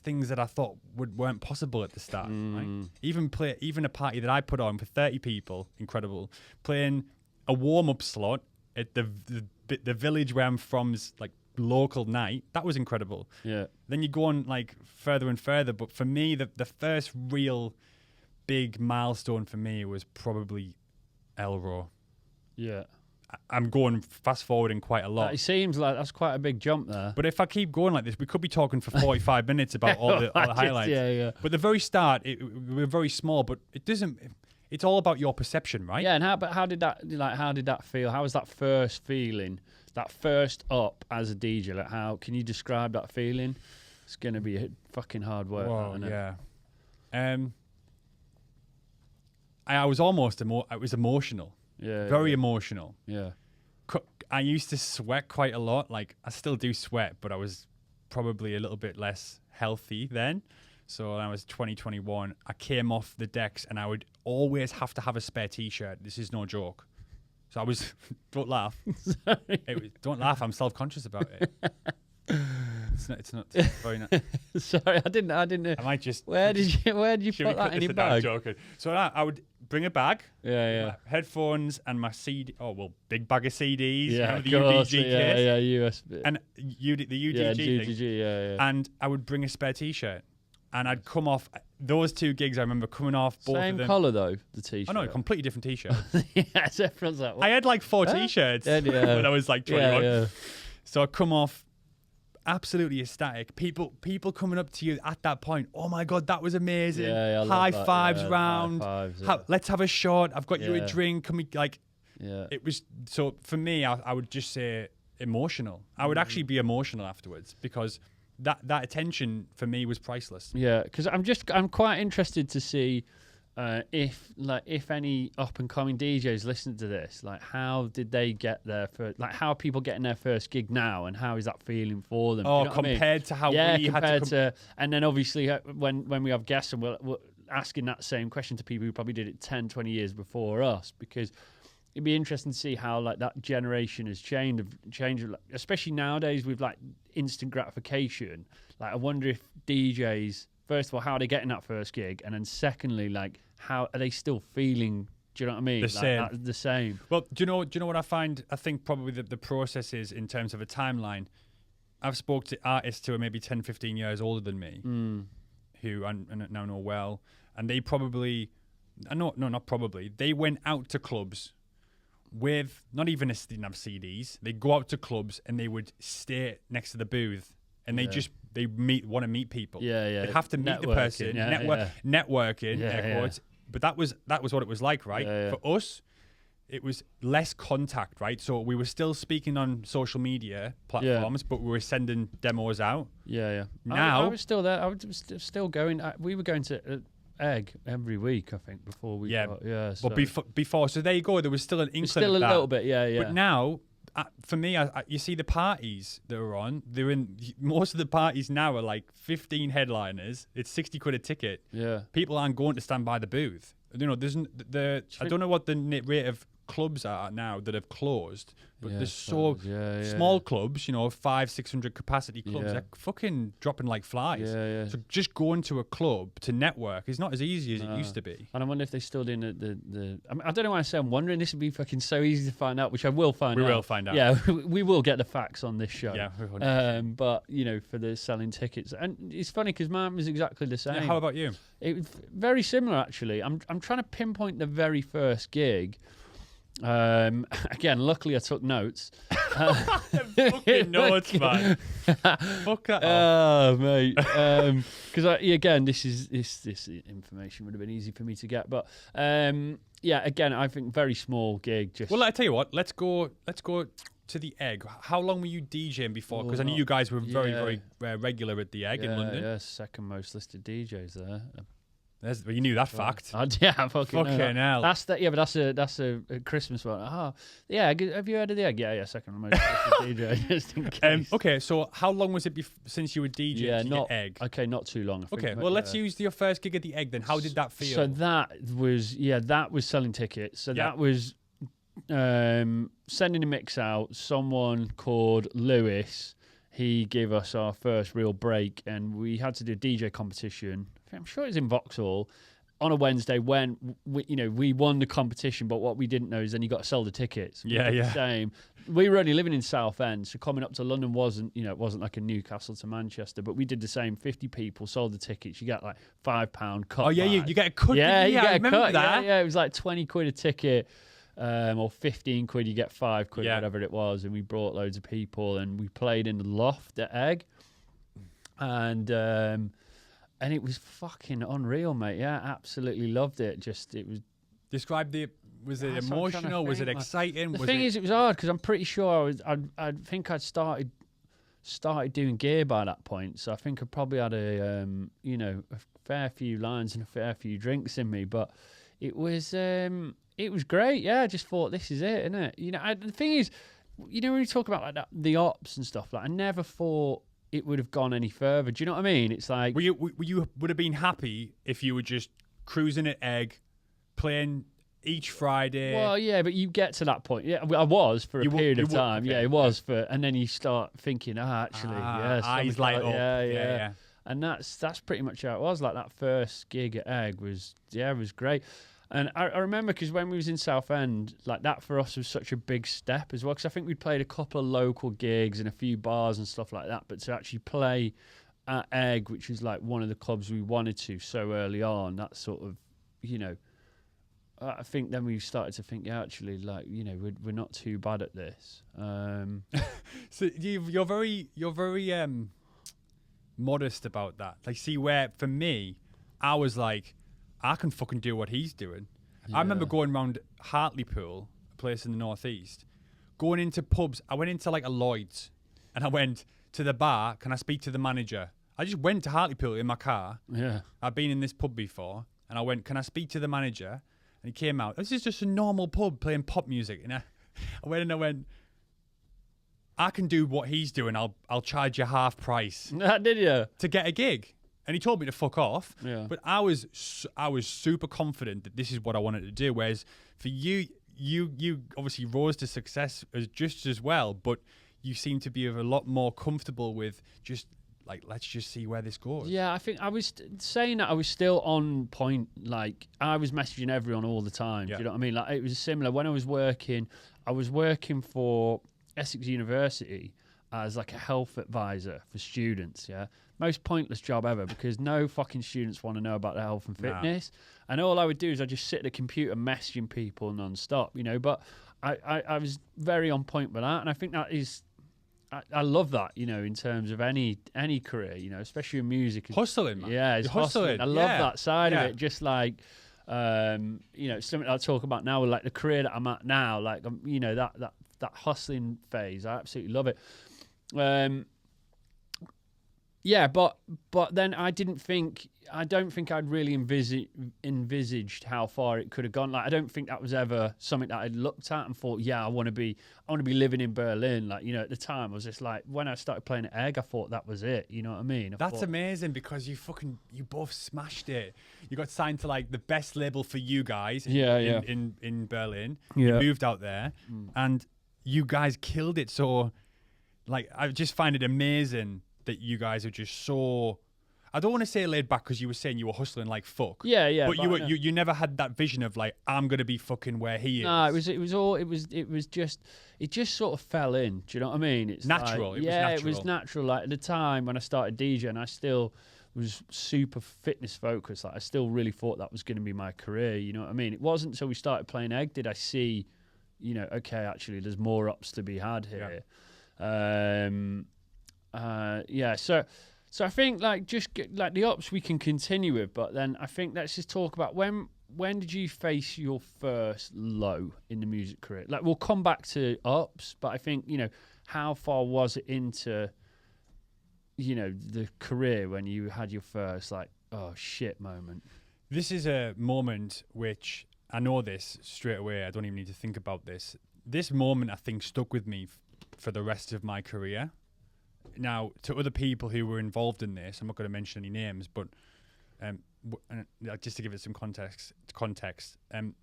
things that I thought weren't possible at the start, right? Even a party that I put on for 30 people, incredible. Playing a warm-up slot at the village where I'm from's like local night, that was incredible. Yeah. Then you go on like further and further. But for me, the first real big milestone for me was probably Elro. Yeah. I'm going fast forwarding quite a lot. It seems like that's quite a big jump there. But if I keep going like this, we could be talking for 45 minutes about all the highlights. Yeah. But the very start, we're very small, but it doesn't. It's all about your perception, right? Yeah. And how did that feel? How was that first feeling? That first up as a DJ? Like, how can you describe that feeling? It's gonna be a fucking hard work. Whoa, yeah. I was I was emotional. Yeah. Very emotional. Yeah. I used to sweat quite a lot. Like, I still do sweat, but I was probably a little bit less healthy then. So when I was 21, I came off the decks and I would always have to have a spare T-shirt. This is no joke. So I was, don't laugh. Don't laugh. I'm self-conscious about it. It's not very nice. Sorry, I didn't. I might just. Where did you put that in your bag? I'm joking. So I would bring a bag. Yeah. Headphones and my CD. Oh, well, big bag of CDs. Yeah, the UDG case. Yeah, USB. And the UDG thing. Yeah. And I would bring a spare T-shirt. And I'd come off those 2 gigs. I remember coming off both Same of them. colour though, the T-shirt. Oh no, completely different T-shirt. Yes, everyone's like, what? I had like 4 T-shirts when I was like 21. Yeah. So I come off absolutely ecstatic. People coming up to you at that point. Oh my God, that was amazing. Yeah, high fives round. High fives, Let's have a shot. I've got you a Yeah. drink. Can we like? Yeah. It was so for me. I would just say emotional. I would actually be emotional afterwards because that attention for me was priceless. Yeah, because I'm quite interested to see if any up and coming DJs listen to this, like how did they get there for, like how are people getting their first gig now, and how is that feeling for them? Oh, you know compared to how we compared had to, and then obviously when we have guests and we're asking that same question to people who probably did it 10, 20 years before us, because it'd be interesting to see how like that generation has changed, especially nowadays with like instant gratification. Like I wonder if DJs, first of all, how are they getting that first gig, and then secondly, like how are they still feeling? Do you know what I mean? The same. Well, do you know what I find? I think probably the process is in terms of a timeline. I've spoke to artists who are maybe 10, 15 years older than me, who I now know well, and they probably, not probably, they went out to clubs with not even they didn't have CDs. They go out to clubs and they would stay next to the booth, and they want to meet people. Yeah. They have to meet the person, networking, air quotes. But that was what it was like, right? For us, it was less contact, right? So we were still speaking on social media platforms, but we were sending demos out. Yeah. Now I was still there. I was still going. We were going to Egg every week, I think, before we got, so. But before, so there you go. There was still an inkling still of a that. little bit, yeah. But now, for me, you see the parties that are on. They're in most of the parties now are like 15 headliners. It's 60 quid a ticket. Yeah, people aren't going to stand by the booth. You know, there's I don't know what the rate of clubs are now that have closed, but there's small clubs, 500-600 capacity clubs, they're fucking dropping like flies. So just going to a club to network is not as easy as it used to be. And I wonder if they still doing the I mean, I don't know why I say I'm wondering. This would be fucking so easy to find out, which I will find out. We will find out. Yeah, we will get the facts on this show. Yeah, but for the selling tickets, and it's funny because mine was exactly the same. Yeah, how about you? It was very similar actually. I'm trying to pinpoint the very first gig. Again, luckily I took notes. Fucking notes, man. Fuck that off. Oh, mate. Because again, this information would have been easy for me to get, but again, I think very small gig. Well, I tell you what. Let's go to the Egg. How long were you DJing before? Because I knew you guys were very regular at the Egg in London. Yeah, second most listed DJs there. You knew that fact. Fucking hell. That's a Christmas one. Oh, yeah. Have you heard of the Egg? Yeah. Second most DJ. Just in case. Okay, so how long was it since you were DJing at Egg? Okay, not too long. Okay, well, let's use your first gig at the Egg then. How did that feel? So that was selling tickets. So that was sending a mix out. Someone called Lewis, he gave us our first real break, and we had to do a DJ competition. I'm sure it was in Vauxhall on a Wednesday when we won the competition, but what we didn't know is then you got to sell the tickets. Same. We were only living in Southend, so coming up to London wasn't like a Newcastle to Manchester, but we did the same. 50 people sold the tickets. You get like £5 cut. Oh yeah, you get a cut. Yeah, you get I remember cut. That. Yeah, it was like 20 quid a ticket. Or 15 quid, you get 5 quid, whatever it was, and we brought loads of people, and we played in the loft at Egg, and it was fucking unreal, mate. Yeah, absolutely loved it. It was. Describe was it emotional? Was it exciting? The thing is, it was hard because I'm pretty sure I think I'd started doing gear by that point, so I think I probably had a fair few lines and a fair few drinks in me, but it was great. Yeah, I just thought this is it, isn't it? The thing is, when you talk about like that, the ops and stuff, like I never thought it would have gone any further. Do you know what I mean? It's like you would have been happy if you were just cruising at Egg, playing each Friday. Well, yeah, but you get to that point. Yeah, I was for a period of time. Okay. Yeah, it was and then you start thinking, eyes light up. Yeah. And that's pretty much how it was. Like that first gig at Egg was great. And I remember because when we was in Southend, like that for us was such a big step as well. Because I think we'd played a couple of local gigs and a few bars and stuff like that. But to actually play at Egg, which was like one of the clubs we wanted to so early on, that sort of, you know, I think then we started to think, yeah, actually, like, you know, we're not too bad at this. So you're very modest about that. Like, see, where for me, I was like, I can fucking do what he's doing. Yeah. I remember going around Hartlepool, a place in the northeast, going into pubs. I went into like a Lloyd's, and I went to the bar. Can I speak to the manager? I just went to Hartlepool in my car. Yeah, I've been in this pub before, and I went, can I speak to the manager? And he came out. This is just a normal pub playing pop music. And I went, I can do what he's doing. I'll charge you half price. Did you? To get a gig. And he told me to fuck off. Yeah. But I was super confident that this is what I wanted to do. Whereas for you obviously rose to success just as well, but you seem to be a lot more comfortable with just like, let's just see where this goes. Yeah, I think I was saying that I was still on point. Like, I was messaging everyone all the time. Yeah. Do you know what I mean? Like, it was similar. When I was working for Essex University as like a health advisor for students, yeah? Most pointless job ever because no fucking students want to know about their health and fitness. Nah. And all I would do is I'd just sit at the computer messaging people non-stop, you know? But I was very on point with that. And I think that is... I love that, you know, in terms of any career, you know, especially in music. Hustling, man. Yeah, it's hustling. I love that side of it. Just like, you know, something I'll talk about now, like the career that I'm at now, like, you know, that hustling phase. I absolutely love it. Yeah, but then I don't think I'd really envisaged how far it could have gone. Like, I don't think that was ever something that I'd looked at and thought, yeah, I want to be living in Berlin. Like, you know, at the time I was just like, when I started playing at Egg, I thought that was it. You know what I mean? That's amazing because you both smashed it. You got signed to like the best label for you guys in Berlin. Yeah. You moved out there and you guys killed it. So like, I just find it amazing that you guys are just so, I don't want to say laid back because you were saying you were hustling like fuck. Yeah. But you never had that vision of like, I'm gonna be fucking where he is. No, it just sort of fell in. Do you know what I mean? It's natural. Like, it was natural. Like at the time when I started DJing, I still was super fitness focused. Like I still really thought that was going to be my career. You know what I mean? It wasn't until we started playing Egg did I see, you know, okay, actually, there's more ups to be had here. Yeah. So I think like like the ups we can continue with, but then I think let's just talk about when did you face your first low in the music career? Like we'll come back to ups, but I think, you know, how far was it into, you know, the career when you had your first like, oh shit moment? This is a moment which I know this straight away. I don't even need to think about this. This moment I think stuck with me for the rest of my career. Now, to other people who were involved in this, I'm not going to mention any names, but just to give it some context,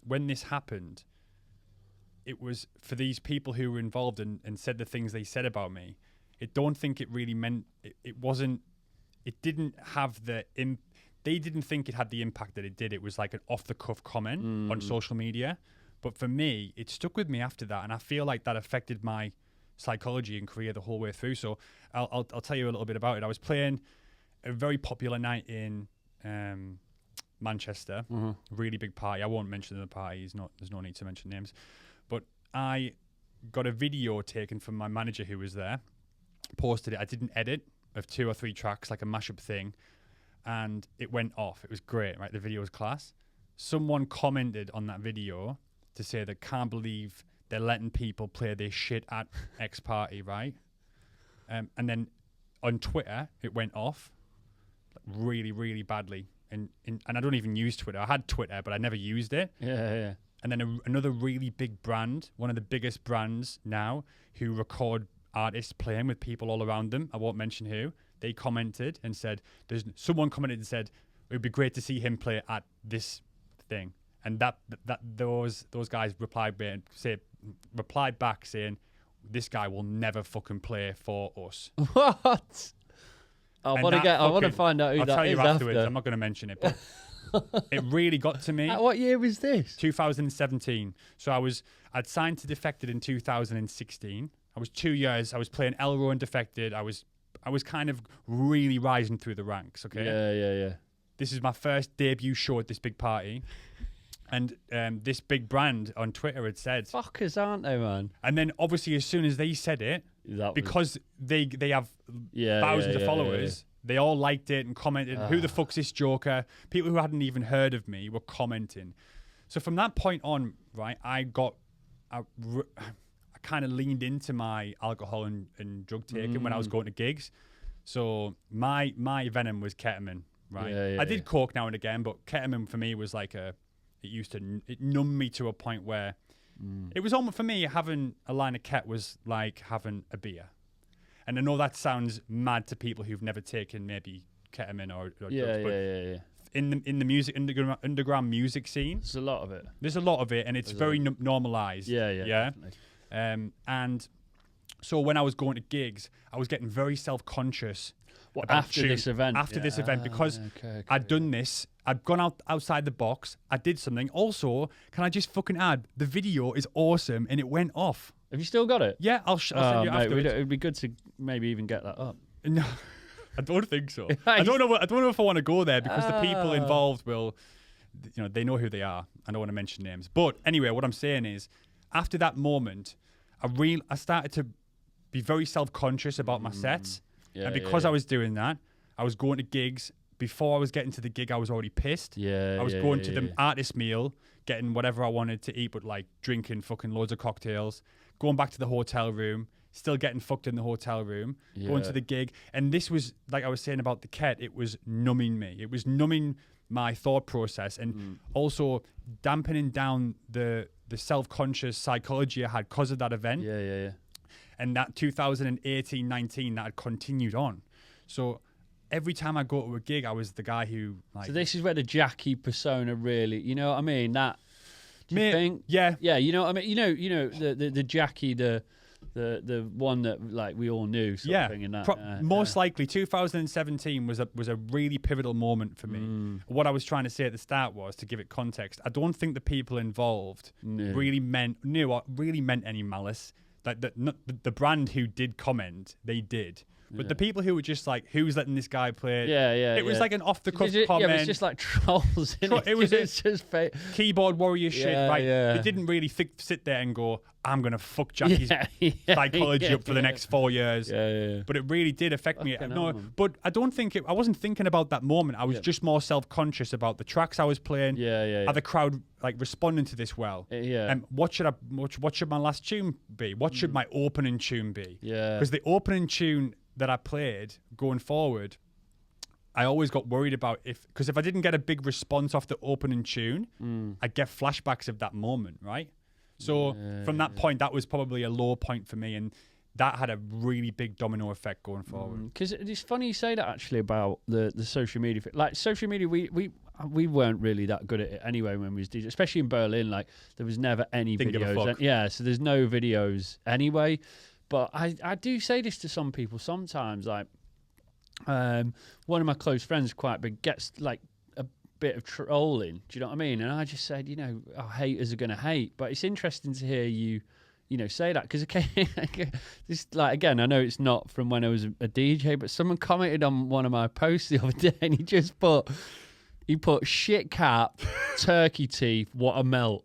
when this happened, it was for these people who were involved and said the things they said about me. I don't think it really meant, they didn't think it had the impact that it did. It was like an off-the-cuff comment on social media. But for me, it stuck with me after that, and I feel like that affected my psychology and career the whole way through. So I'll tell you a little bit about it. I was playing a very popular night in Manchester, really big party. I won't mention the party. There's no need to mention names. But I got a video taken from my manager who was there, posted it. I did an edit of 2 or 3 tracks, like a mashup thing, and it went off. It was great, right? The video was class. Someone commented on that video to say they can't believe they're letting people play this shit at X party, right? And then on Twitter, it went off really, really badly. And I don't even use Twitter. I had Twitter, but I never used it. Yeah. And then another really big brand, one of the biggest brands now, who record artists playing with people all around them, I won't mention who, they commented and said, someone commented and said, it would be great to see him play at this thing. And those guys replied back saying, this guy will never fucking play for us. What? I want to find out who that is afterwards. I'm not going to mention it, but It really got to me. What year was this? 2017. So I'd signed to Defected in 2016. I was 2 years. I was playing Elro and Defected. I was kind of really rising through the ranks. Okay. Yeah. This is my first debut show at this big party. And this big brand on Twitter had said, "Fuckers, aren't they, man?" And then obviously as soon as they said it, because they have thousands of followers, they all liked it and commented, "Who the fuck's this joker?" People who hadn't even heard of me were commenting. So from that point on, right, I kind of leaned into my alcohol and drug taking when I was going to gigs. So my venom was ketamine, right? I did coke now and again, but ketamine for me was like it numbed me to a point where it was almost, for me, having a line of ket was like having a beer. And I know that sounds mad to people who've never taken maybe ketamine or drugs, but in the music underground music scene, there's a lot of it. There's a lot of it, and it's very normalized. Yeah. And so when I was going to gigs, I was getting very self-conscious. After this event? After this event, because I'd done this. I'd gone outside the box. I did something. Also, can I just fucking add, the video is awesome, and it went off. Have you still got it? Yeah, I'll send you afterwards. It'd be good to maybe even get that up. No, I don't think so. I don't know if I want to go there, because the people involved will, they know who they are. I don't want to mention names. But anyway, what I'm saying is, after that moment, I started to be very self-conscious about my sets. And because I was doing that, I was going to gigs. Before I was getting to the gig, I was already pissed. I was going to the artist meal, getting whatever I wanted to eat, but like drinking fucking loads of cocktails, going back to the hotel room, still getting fucked in the hotel room, going to the gig. And this was, like I was saying about the ket, it was numbing me. It was numbing my thought process, and also dampening down the self-conscious psychology I had because of that event. And that 2018-19, that had continued on. So every time I go to a gig, I was the guy who, like... So this is where the Jacky persona really, you know what I mean? That, do you think? Yeah. Yeah, you know what I mean? You know the Jacky, the one that, like, we all knew sort of thing. And that, most likely, 2017 was a really pivotal moment for me. What I was trying to say at the start was, to give it context, I don't think the people involved really meant any malice. Like the brand who did comment, they did. But the people who were just like, who's letting this guy play? It was like an off-the-cuff comment. Yeah, it was just like trolls. It was just fake. Keyboard warrior shit. Right? They didn't really sit there and go, I'm going to fuck Jacky's psychology up for the next 4 years. But it really did affect me. No, but I don't think I wasn't thinking about that moment. I was just more self-conscious about the tracks I was playing. Are the crowd like responding to this well? What should my last tune be? What should my opening tune be? Because the opening tune that I played going forward, I always got worried about because if I didn't get a big response off the opening tune, I'd get flashbacks of that moment, right? So from that point, that was probably a low point for me, and that had a really big domino effect going forward. Because it's funny you say that, actually, about the social media. Like, social media, we weren't really that good at it anyway when we was DJing, especially in Berlin. Like, there was never any videos. So there's no videos anyway. But I do say this to some people sometimes, like, one of my close friends, quite big, gets like a bit of trolling. Do you know what I mean? And I just said, haters are going to hate. But it's interesting to hear you say that, because this, like, again, I know it's not from when I was a DJ, but someone commented on one of my posts the other day, and he put shit cap, turkey teeth, what a melt.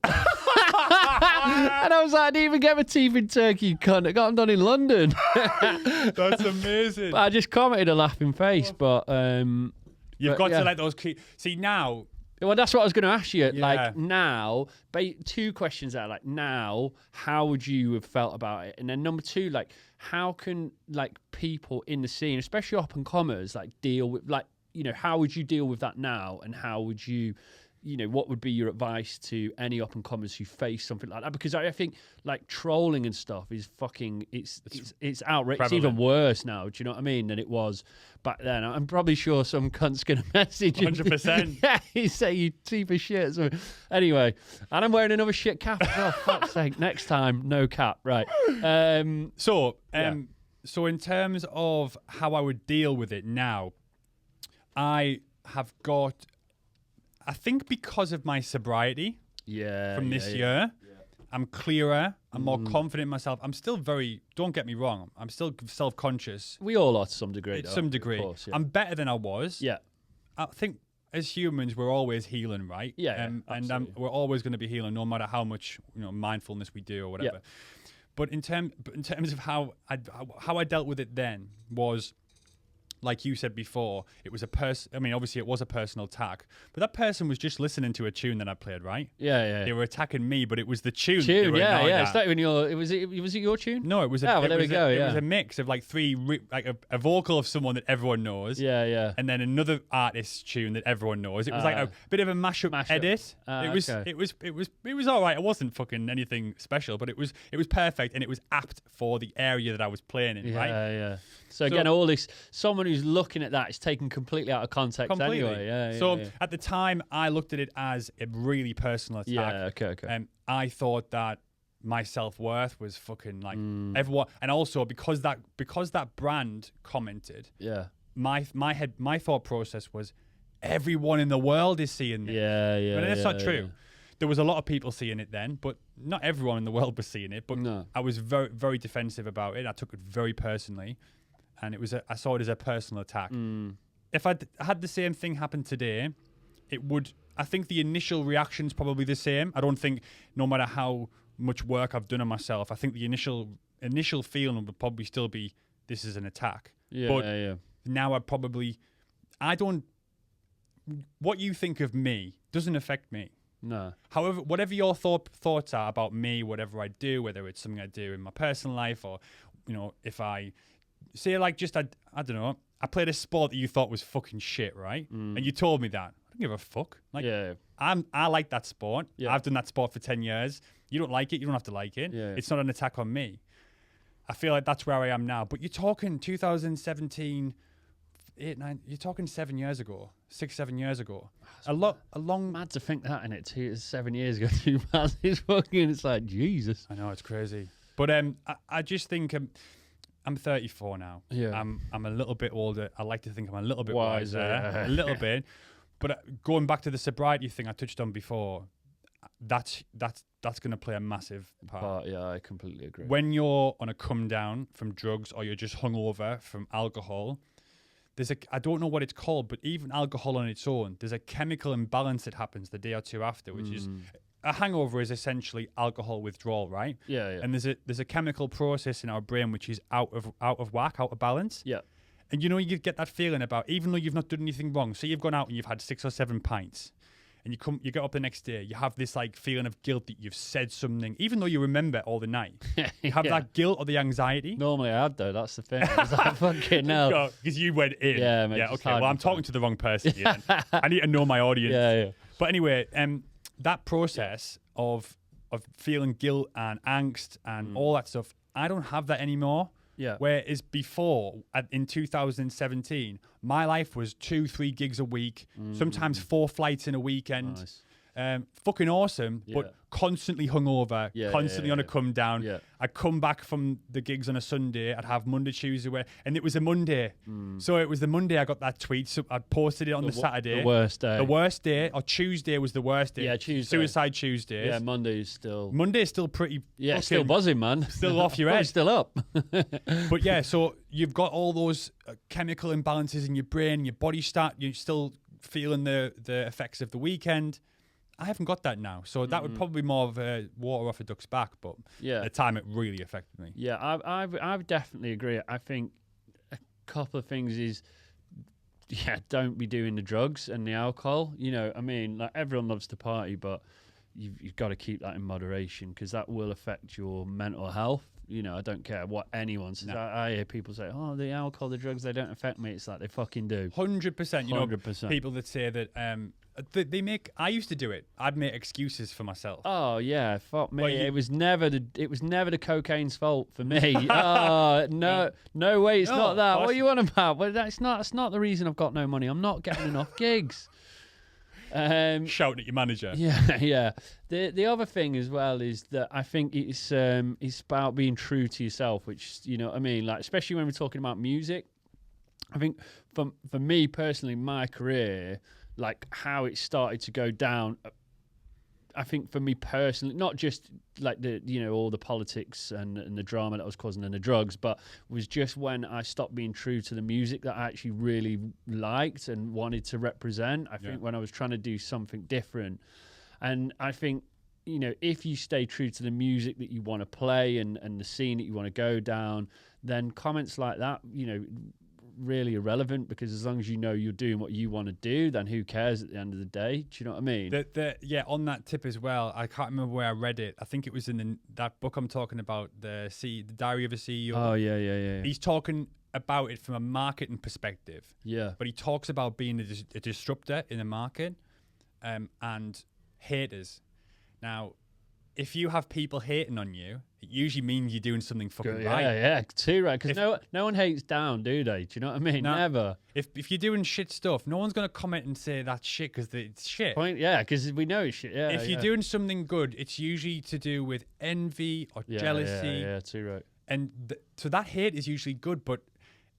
And I was like, I didn't even get my teeth in Turkey, you cunt. I got them done in London. That's amazing. But I just commented a laughing face, but... You've got to let those... See, now... Well, that's what I was going to ask you. Like, now, two questions there. Like, now, how would you have felt about it? And then number two, like, how can, like, people in the scene, especially up-and-comers, like, deal with... Like, how would you deal with that now? And how would you... what would be your advice to any up-and-comers who face something like that? Because I think, like, trolling and stuff is fucking... It's outrageous. It's even worse now, do you know what I mean, than it was back then. I'm probably sure some cunt's going to message 100%. Yeah, you say you teeth of shit. So, anyway, and I'm wearing another shit cap. Oh, fuck's sake. Next time, no cap. Right. So in terms of how I would deal with it now, I have got... I think because of my sobriety from this year, I'm clearer. I'm more confident in myself. I'm still don't get me wrong, I'm still self-conscious. We all are to some degree. To some degree. Of course, I'm better than I was. Yeah. I think as humans, we're always healing, right? Yeah. And we're always going to be healing no matter how much mindfulness we do or whatever. Yeah. But in terms of how I dealt with it then was, like you said before, it was obviously it was a personal attack, but that person was just listening to a tune that I played, right? Yeah. They were attacking me, but it was the tune. Yeah. It's not even was it your tune? No, it was. There we go. It was a mix of like a vocal of someone that everyone knows. Yeah. And then another artist's tune that everyone knows. It was like a bit of a mashup edit. It was all right. It wasn't fucking anything special, but it was perfect, and it was apt for the area that I was playing in. Right? Yeah. So again, all this, someone who's looking at that is taken completely out of context anyway. Yeah. At the time, I looked at it as a really personal attack. Yeah, okay. I thought that my self-worth was fucking like everyone, and also because that brand commented, my thought process was everyone in the world is seeing this. Yeah. But that's not true. There was a lot of people seeing it then, but not everyone in the world was seeing it. But I was very, very defensive about it. I took it very personally. And I saw it as a personal attack. If I had the same thing happen today, I think the initial reaction's probably the same. I don't think, no matter how much work I've done on myself, I think the initial feeling would probably still be, this is an attack. Yeah. Now what you think of me doesn't affect me. No. However, whatever your thoughts are about me, whatever I do, whether it's something I do in my personal life or, if I... say like just I don't know, I played a sport that you thought was fucking shit, right? And you told me that. I don't give a fuck. Like I like that sport. Yeah. I've done that sport for 10 years. You don't like it, you don't have to like it. Yeah. It's not an attack on me. I feel like that's where I am now. But you're talking 2017, 8, 9, you're talking 7 years ago, 6, 7 years ago. Mad to think that in it 7 years ago. It's like Jesus. I know, it's crazy. But I just think I'm 34 now. Yeah. I'm a little bit older. I like to think I'm a little bit wiser. A little bit. But going back to the sobriety thing I touched on before, that's going to play a massive part. Yeah, I completely agree. When you're on a come down from drugs or you're just hungover from alcohol, I don't know what it's called, but even alcohol on its own, there's a chemical imbalance that happens the day or two after, which is... A hangover is essentially alcohol withdrawal, right? Yeah. And there's a chemical process in our brain which is out of whack, out of balance. Yeah. And you get that feeling about, even though you've not done anything wrong, say you've gone out and you've had 6 or 7 pints, and you get up the next day, you have this like feeling of guilt that you've said something, even though you remember all the night. You have that guilt or the anxiety. Normally I had though, that's the thing. It's like fucking hell. Because you went in. Yeah, mate, okay. Well, I'm talking to the wrong person here. I need to know my audience. Yeah. But anyway, that process of feeling guilt and angst and all that stuff, I don't have that anymore. Yeah. Whereas before, in 2017, my life was 2-3 gigs a week, sometimes 4 flights in a weekend. Nice. Fucking awesome, but constantly hungover, constantly on a come down. Yeah. I'd come back from the gigs on a Sunday, I'd have Monday, Tuesday, and it was a Monday. So it was the Monday I got that tweet, so I'd posted it on the Saturday. The worst day. The worst day, or Tuesday was the worst day. Yeah, Tuesday. Suicide Tuesdays. Yeah, Monday's still pretty... Yeah, still buzzing, man. Still off your head. Still up. But yeah, so you've got all those chemical imbalances in your brain, your body you're still feeling the effects of the weekend. I haven't got that now, so that would probably be more of a water off a duck's back. But at the time, it really affected me. Yeah, I definitely agree. I think a couple of things is, don't be doing the drugs and the alcohol. I mean, like everyone loves to party, but you've got to keep that in moderation because that will affect your mental health. I don't care what anyone says. No. I hear people say, "Oh, the alcohol, the drugs, they don't affect me." It's like they fucking do. 100%. 100%. People that say that I used to do it. I'd make excuses for myself. Oh yeah, fuck me. It was never the cocaine's fault for me. Oh no way, it's not that. What are you on about? Well, that's not the reason I've got no money. I'm not getting enough gigs. Shouting at your manager. Yeah. The other thing as well is that I think it's about being true to yourself, which what I mean, like especially when we're talking about music. I think for me personally, my career, like how it started to go down. I think for me personally, not just like all the politics and the drama that was causing and the drugs, but was just when I stopped being true to the music that I actually really liked and wanted to represent. I think when I was trying to do something different. And I think, if you stay true to the music that you want to play and the scene that you want to go down, then comments like that, really irrelevant, because as long as you're doing what you want to do, then who cares at the end of the day? Do you know what I mean? On that tip as well, I can't remember where I read it. I think it was in that book I'm talking about, the Diary of a CEO. Oh, yeah. He's talking about it from a marketing perspective. Yeah. But he talks about being a disruptor in the market and haters. Now, if you have people hating on you, it usually means you're doing something fucking right. Yeah, too right. Because no one hates down, do they? Do you know what I mean? No. Never. If you're doing shit stuff, no one's going to comment and say that's shit because it's shit. Because we know it's shit. Yeah. If you're doing something good, it's usually to do with envy or jealousy. Yeah, too right. And so that hate is usually good, but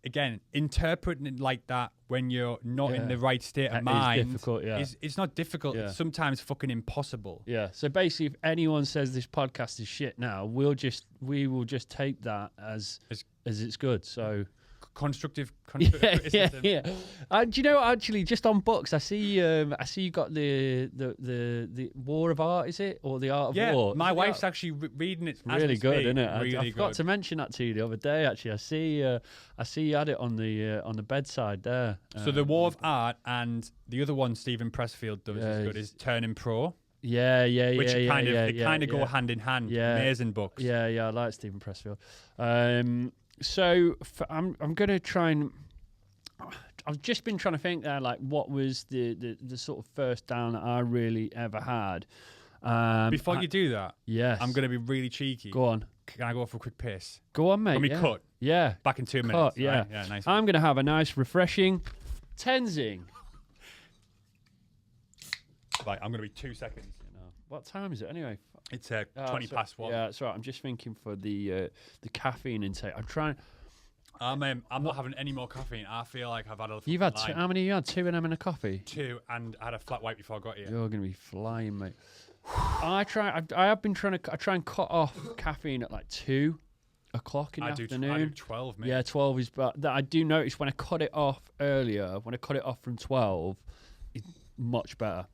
again, interpreting it like that when you're not in the right state of mind is difficult, it's not difficult. Yeah. It's sometimes fucking impossible. Yeah. So basically, if anyone says this podcast is shit now, we will just take that as it's good. So constructive criticism. Yeah. Do you know, actually, just on books, I see you got the War of Art, is it, or the Art of War? My wife's actually reading it. Really good, isn't it? Really I forgot to mention that to you the other day. Actually, I see you had it on the bedside there. So the War of Art, and the other one Stephen Pressfield does is good, is Turning Pro. Yeah. Which kind of go hand in hand. Yeah. Amazing books. Yeah. I like Stephen Pressfield. So I'm going to try and. I've just been trying to think there, like, what was the sort of first down that I really ever had. Before you do that, yes, I'm going to be really cheeky. Go on. Can I go for a quick piss? Go on, mate. Can we cut? Yeah. Back in 2 minutes. Cut, yeah. Right? Yeah, nice. I'm going to have a nice, refreshing tenzing. Right, I'm going to be 2 seconds. What time is it anyway? It's 20 past 1. Yeah, that's right. I'm just thinking for the caffeine intake. I'm trying. I'm not having any more caffeine. I feel like I've had a. You've had how many? You had 2 of them in a coffee. 2, and I had a flat white before I got here. You're going to be flying, mate. I have been trying to. I try and cut off caffeine at like 2 o'clock in the afternoon. I do 12, mate. Yeah, 12 is. But that I do notice when I cut it off earlier. When I cut it off from 12, it's much better.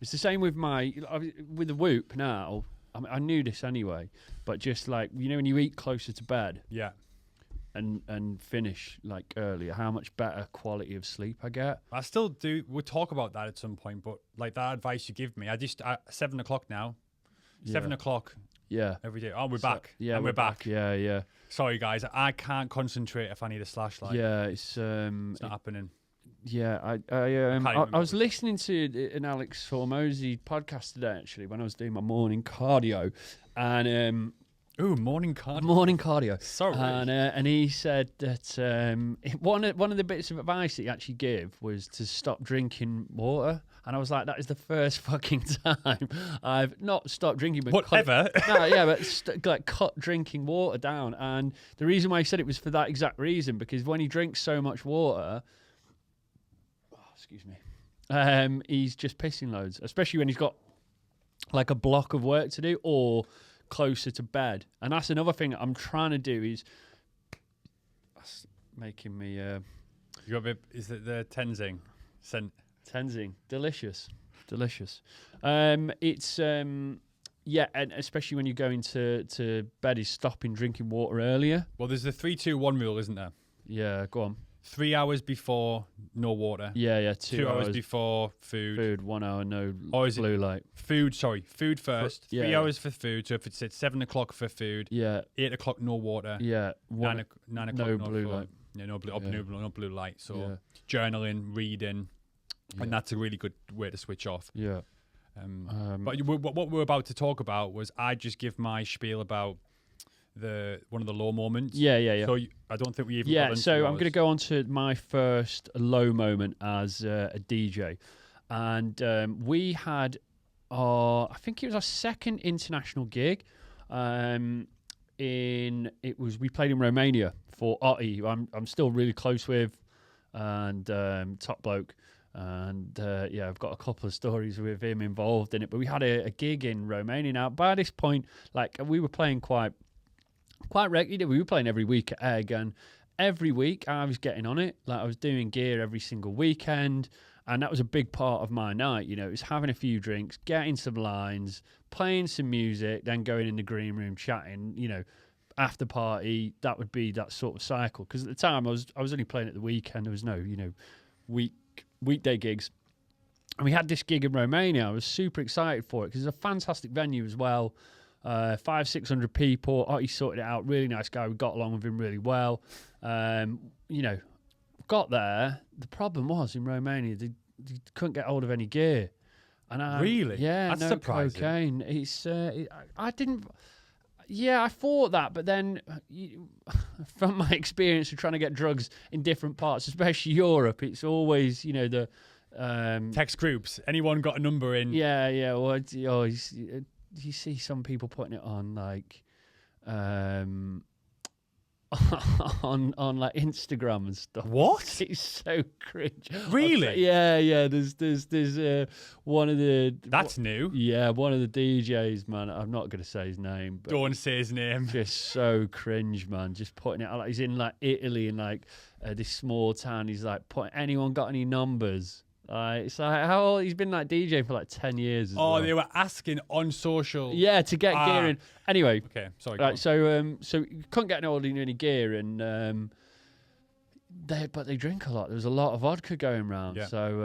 It's the same with with the Whoop now. I knew this anyway, but just like, when you eat closer to bed, yeah, and finish like earlier, how much better quality of sleep I get. I still do. We'll talk about that at some point, but like that advice you give me, 7 o'clock now, 7 o'clock, every day. Oh, we're back. Yeah, we're back. Yeah. Sorry, guys, I can't concentrate if I need a flashlight. Yeah, it's not happening. Yeah, I was listening to an Alex Hormozy podcast today, actually, when I was doing my morning cardio, and morning cardio. Morning cardio. Sorry. And he said that one of the bits of advice that he actually gave was to stop drinking water. And I was like, that is the first fucking time I've not stopped drinking, but whatever. Cut drinking water down. And the reason why he said it was for that exact reason, because when he drinks so much water. Excuse me. He's just pissing loads, especially when he's got like a block of work to do or closer to bed. And that's another thing I'm trying to do is that's making me. You got a bit? Is it the tenzing? Tenzing, delicious. It's and especially when you're going to bed, is stopping drinking water earlier. Well, there's the 3-2-1 rule, isn't there? Yeah, go on. 3 hours before, no water. Yeah. 2 hours before, food. 1 hour, no blue light. Food first. 3 hours for food. So if it's at 7 o'clock for food, 8 o'clock, no water. Yeah. 9 o'clock, no blue light. Yeah, no blue light. So journaling, reading, and that's a really good way to switch off. Yeah. But what we're about to talk about was I just give my spiel about one of the low moments. Yeah. So I don't think we even. Yeah. So I'm going to go on to my first low moment as a DJ, and we had I think it was our second international gig. We played in Romania for Otti, who I'm still really close with, and top bloke. And yeah, I've got a couple of stories with him involved in it. But we had a gig in Romania. Now, by this point, like, we were playing quite regularly. We were playing every week at Egg, and every week I was getting on it. Like, I was doing gear every single weekend, and that was a big part of my night. You know, it was having a few drinks, getting some lines, playing some music, then going in the green room chatting. You know, after party, that would be that sort of cycle. Because at the time I was only playing at the weekend. There was no, you know, weekday gigs. And we had this gig in Romania. I was super excited for it because it's a fantastic venue as well. 500-600 people. He sorted it out. Really nice guy. We got along with him really well. You know, got there. The problem was in Romania, they couldn't get hold of any gear. And really? Yeah, that's no surprising. cocaine. It's I didn't. Yeah, I thought that, but then from my experience of trying to get drugs in different parts, especially Europe, it's always, you know, the text groups. Anyone got a number in? Yeah. Well, you see some people putting it on like on like Instagram and stuff. What? It's so cringe. Really? Yeah. There's one of the. That's new. Yeah, one of the DJs, man. I'm not going to say his name, but Don't say his name. just so cringe, man. Just putting it out like he's in like Italy in like this small town. He's like, anyone got any numbers? It's like how old? He's been like DJ for like 10 years. As well. They were asking on social. Yeah, to get gear in. Anyway, okay, sorry. Right, so you couldn't get any gear, and they drink a lot. There was a lot of vodka going around. Yeah. So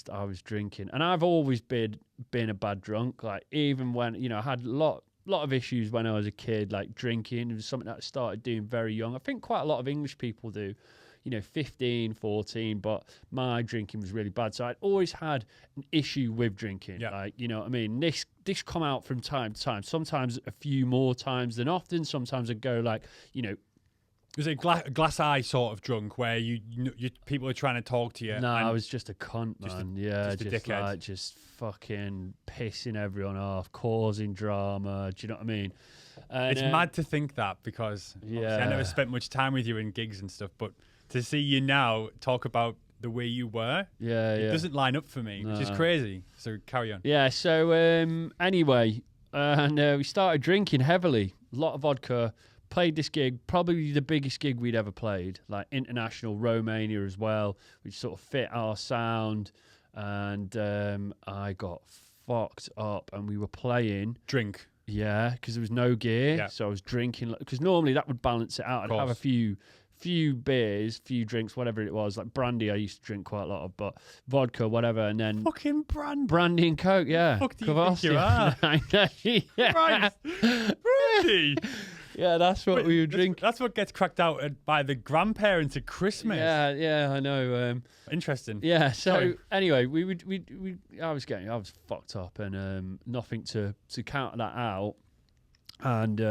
I was drinking, and I've always been a bad drunk. Like, even when, you know, I had a lot of issues when I was a kid, like drinking. It was something that I started doing very young. I think quite a lot of English people do. You know, 15, 14, but my drinking was really bad. So I'd always had an issue with drinking. Yeah. Like, you know what I mean? This come out from time to time. Sometimes a few more times than often. Sometimes I'd go like, you know. Was it glass eye sort of drunk where you people are trying to talk to you? No, I was just a cunt, just man. just a dickhead. Like, just fucking pissing everyone off, causing drama. Do you know what I mean? And, it's mad to think that because obviously I never spent much time with you in gigs and stuff, but to see you now talk about the way you were, it doesn't line up for me, which is crazy. So carry on. Yeah, so anyway, and we started drinking heavily, a lot of vodka, played this gig, probably the biggest gig we'd ever played, like international, Romania as well, which sort of fit our sound, and I got fucked up, and we were playing. Drink. Yeah, because there was no gear, so I was drinking, because normally that would balance it out. I'd have a few beers, few drinks, whatever it was, like brandy I used to drink quite a lot of, but vodka, whatever, and then fucking brandy and coke, yeah. Fuck do you think you are? Yeah. Brandy. Yeah, that's what we were drinking. That's what gets cracked out by the grandparents at Christmas. Yeah, I know. Interesting. Yeah. So anyway, I was fucked up, and nothing to counter that out. And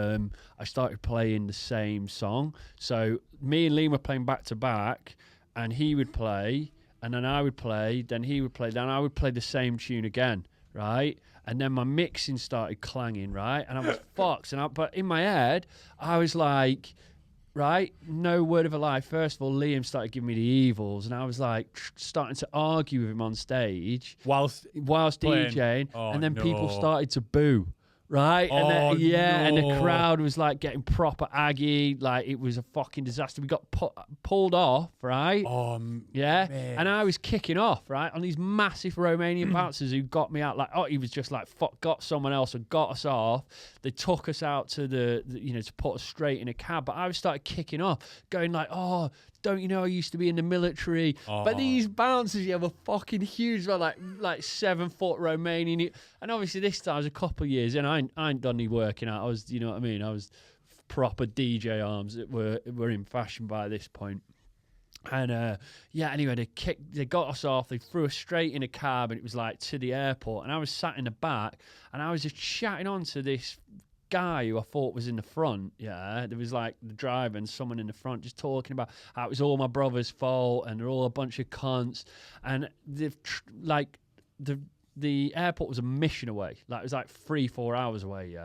I started playing the same song. So me and Liam were playing back to back, and he would play, and then I would play, then he would play, then I would play the same tune again, right? And then my mixing started clanging, right? And I was fucked. But in my head, I was like, right, no word of a lie. First of all, Liam started giving me the evils, and I was like starting to argue with him on stage whilst DJing, and then people started to boo. Right, and and the crowd was like getting proper aggy, like it was a fucking disaster. We got pulled off, right? Man. And I was kicking off, right, on these massive Romanian bouncers who got me out. Like, he was just like, got someone else and got us off. They took us out to the to put us straight in a cab. But I started kicking off, going like, don't you know I used to be in the military? But these bouncers, were fucking huge, like 7 foot Romanian. And obviously this time I was a couple of years in. I ain't done any working out. I was, you know what I mean? I was proper DJ arms that were in fashion by this point. And anyway, they got us off. They threw us straight in a cab, and it was like to the airport. And I was sat in the back, and I was just chatting on to this guy who I thought was in the front. There was like the driver and someone in the front just talking about how it was all my brother's fault and they're all a bunch of cunts, and the airport was a mission away. Like, it was like 3-4 hours away.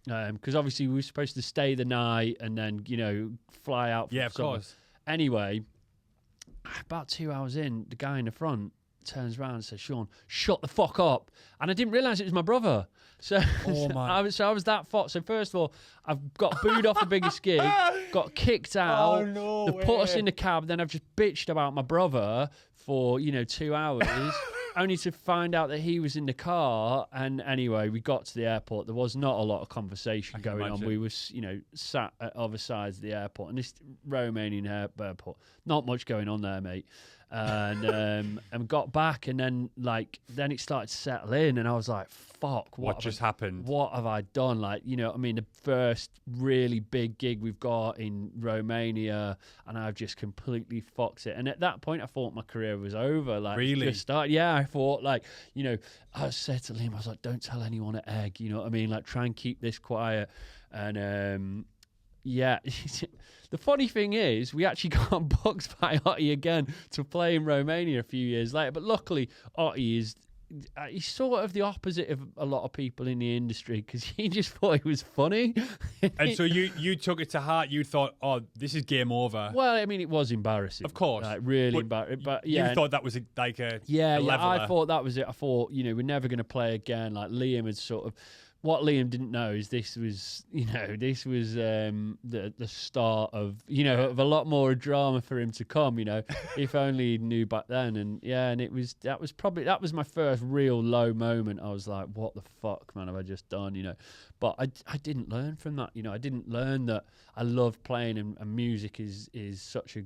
Because obviously we were supposed to stay the night and then fly out. Of course. Anyway, about 2 hours in, the guy in the front turns around and says, "Sean, shut the fuck up." And I didn't realise it was my brother. So, I was that fucked. So first of all, I've got booed off the biggest gig, got kicked out. Oh, no they put us in the cab. Then I've just bitched about my brother for 2 hours, only to find out that he was in the car. And anyway, we got to the airport. There was not a lot of conversation going on. We were, sat at other sides of the airport, and this Romanian airport, not much going on there, mate. And got back, and then it started to settle in, and I was like, "Fuck, what just happened? What have I done?" The first really big gig we've got in Romania, and I've just completely fucked it. And at that point, I thought my career was over. Really? Just started. Yeah, I thought I said to Liam, I was like, "Don't tell anyone at Egg." You know what I mean? Try and keep this quiet. And yeah. The funny thing is, we actually got booked by Otti again to play in Romania a few years later. But luckily, Otti he's sort of the opposite of a lot of people in the industry, because he just thought it was funny. And so you took it to heart. You thought, "Oh, this is game over." Well, I mean, it was embarrassing. Of course. Really embarrassing. But yeah. You thought that was a yeah, leveler. I thought that was it. I thought, we're never going to play again. Liam had sort of... What Liam didn't know is this was the start of of a lot more drama for him to come. If only he knew back then. And that was my first real low moment. I was like, what the fuck, man, have I just done? But I didn't learn from that. I didn't learn that I love playing, and music is such a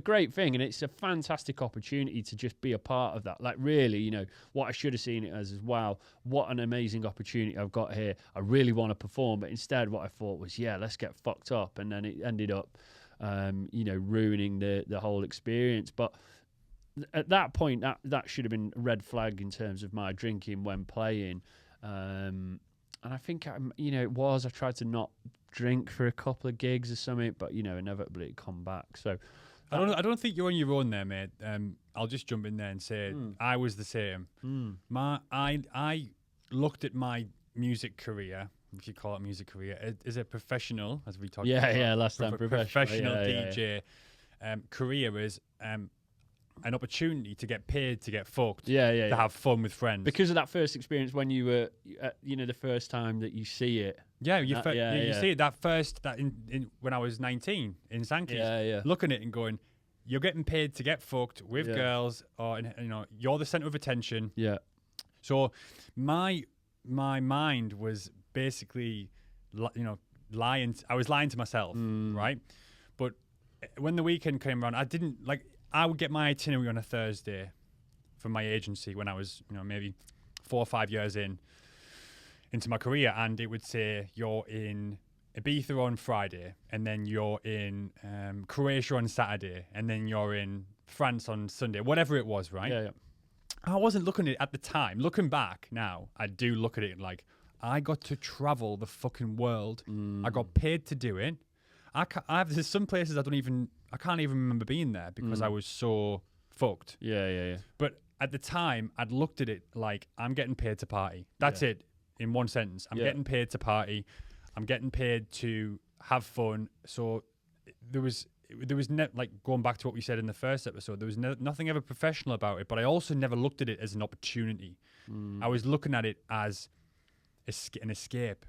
great thing, and it's a fantastic opportunity to just be a part of that. Really, what I should have seen it as wow, what an amazing opportunity I've got here. I really want to perform, but instead what I thought was, yeah, let's get fucked up. And then it ended up, ruining the whole experience. But at that point, that should have been a red flag in terms of my drinking when playing. And I think, it was. I tried to not drink for a couple of gigs or something, but, inevitably it come back. So... I don't think you're on your own there, mate. I'll just jump in there and say I was the same. I looked at my music career, if you call it music career, as a professional, as we talked about. Yeah, last time professional DJ career is an opportunity to get paid, to get fucked, to have fun with friends. Because of that first experience when you were, the first time that you see it. Yeah, you see it in when I was 19 in Sankey's, looking at it and going, you're getting paid to get fucked with girls, or you're the center of attention. Yeah. So my mind was basically, lying. I was lying to myself, right? But when the weekend came around, I would get my itinerary on a Thursday from my agency when I was, maybe 4 or 5 years into my career, and it would say you're in Ibiza on Friday, and then you're in Croatia on Saturday, and then you're in France on Sunday, whatever it was, right? Yeah. I wasn't looking at it at the time. Looking back now, I do look at it like I got to travel the fucking world. I got paid to do it. There's some places I can't even remember being there because I was so fucked. Yeah. But at the time, I'd looked at it like, I'm getting paid to party. That's it, in one sentence. I'm getting paid to party. I'm getting paid to have fun. So there was going back to what we said in the first episode, there was nothing ever professional about it, but I also never looked at it as an opportunity. I was looking at it as an escape.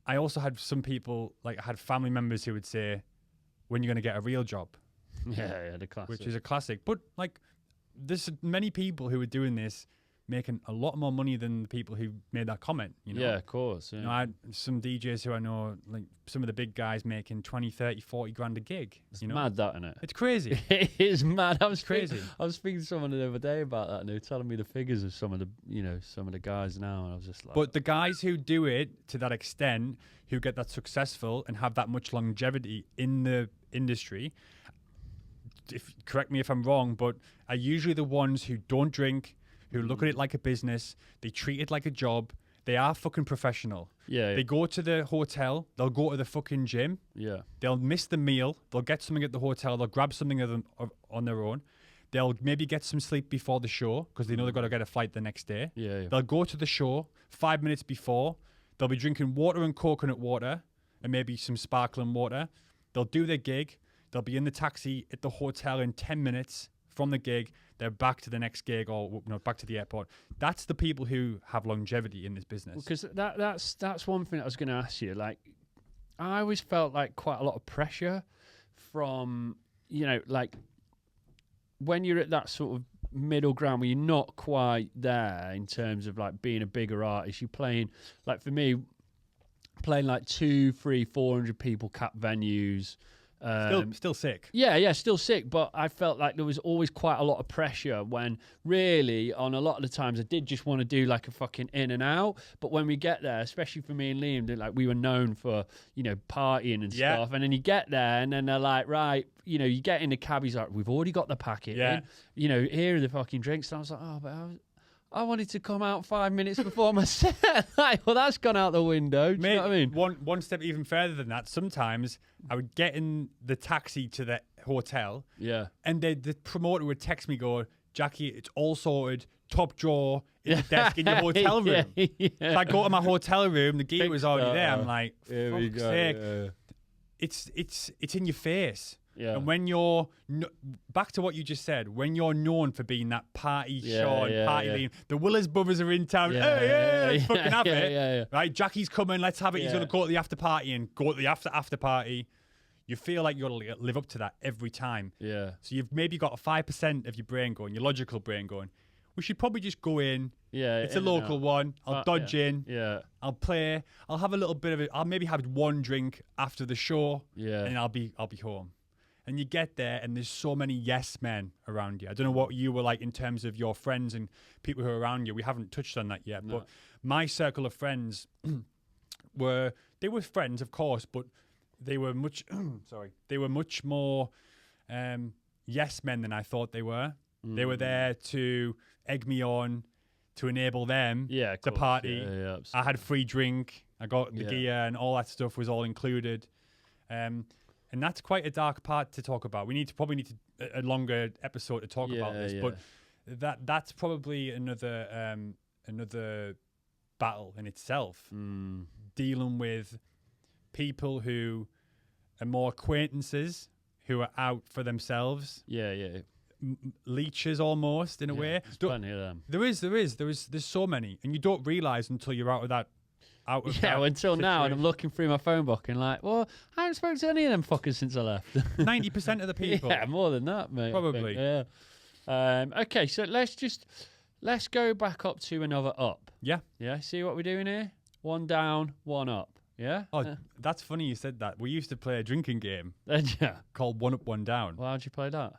I also had some people, I had family members who would say, when you're going to get a real job? Yeah, the classic. Which is a classic. But, there's many people who are doing this making a lot more money than the people who made that comment, Yeah, of course. Yeah. I had some DJs who I know, some of the big guys making 20, 30, 40 grand a gig. It's mad, that, isn't it? It's crazy. It is mad. I was crazy. I was speaking to someone the other day about that, and they were telling me the figures of some of the guys now, and I was just like... But the guys who do it to that extent, who get that successful and have that much longevity in the industry, correct me if I'm wrong, but are usually the ones who don't drink, who look at it like a business, they treat it like a job, they are fucking professional. Yeah. They go to the hotel, they'll go to the fucking gym, they'll miss the meal, they'll get something at the hotel, they'll grab something on their own, they'll maybe get some sleep before the show, because they know they've got to get a flight the next day. They'll go to the show 5 minutes before, they'll be drinking water and coconut water, and maybe some sparkling water, they'll do their gig, They'll be in the taxi at the hotel in 10 minutes from the gig. They're back to the next gig or back to the airport. That's the people who have longevity in this business. Because that's one thing I was going to ask you. Like, I always felt like quite a lot of pressure from, like when you're at that sort of middle ground where you're not quite there in terms of like being a bigger artist. You're playing, like for me, playing like 200, 300, 400 people cap venues. Still sick. Yeah, still sick. But I felt like there was always quite a lot of pressure when really on a lot of the times I did just want to do like a fucking in and out. But when we get there, especially for me and Liam, like we were known for, partying and stuff. And then you get there and then they're like, right, you get in the cab, he's like, we've already got the packet in. Here are the fucking drinks. And I was like, oh, but I wanted to come out 5 minutes before my set. Like, well, that's gone out the window. Do you know what I mean? One step even further than that. Sometimes I would get in the taxi to the hotel. Yeah. And the promoter would text me, go, Jacky, it's all sorted. Top drawer in the desk in your hotel room. So I go to my hotel room. The gear was already there. I'm like, fuck's sake. Yeah. It's in your face. Yeah. And when you're back to what you just said, when you're known for being that party Sean, party Liam, the Willis brothers are in town. Let's fucking have it. Right, Jacky's coming. Let's have it. He's gonna go to the after party and go to the after party. You feel like you're gonna live up to that every time. Yeah. So you've maybe got a 5% of your brain going, your logical brain going, we should probably just go in. Yeah. It's a local one. I'll dodge in. Yeah. I'll play. I'll have a little bit of it. I'll maybe have one drink after the show. Yeah. And I'll be home. And you get there and there's so many yes men around you. I don't know what you were like in terms of your friends and people who are around you. We haven't touched on that yet. No. But my circle of friends were friends, of course, but they were much more yes men than I thought they were. They were there to egg me on, to enable them to party. Yeah, I had a free drink. I got the gear and all that stuff was all included. And that's quite a dark part to talk about. We probably need a longer episode to talk about this. But that's probably another battle in itself. Dealing with people who are more acquaintances, who are out for themselves. Yeah. Leeches almost in a way. There's plenty of them. There's so many, and you don't realise until you're out of that. Until situation. Now, and I'm looking through my phone book and like, well, I haven't spoken to any of them fuckers since I left. 90% of the people. Yeah, more than that, mate. Probably. Yeah. Okay, so let's go back up to another up. Yeah. Yeah. See what we're doing here? One down, one up. Yeah. Oh, that's funny you said that. We used to play a drinking game called One Up, One Down. Well, how'd you play that?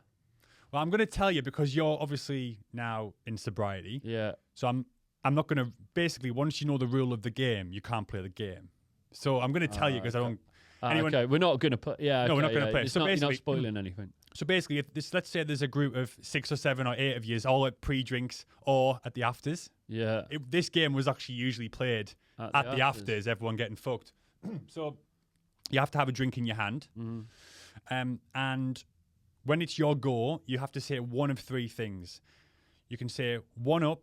Well, I'm going to tell you because you're obviously now in sobriety. Yeah. So I'm not going to, basically, once you know the rule of the game, you can't play the game. So I'm going to tell you because I don't... okay, we're not going to play... No, we're not going to play. So you're not spoiling anything. So basically, let's say there's a group of 6 or 7 or 8 of you, all at pre-drinks or at the afters. Yeah. This game was actually usually played at the afters, everyone getting fucked. So you have to have a drink in your hand. And when it's your go, you have to say one of 3 things. You can say 1 up.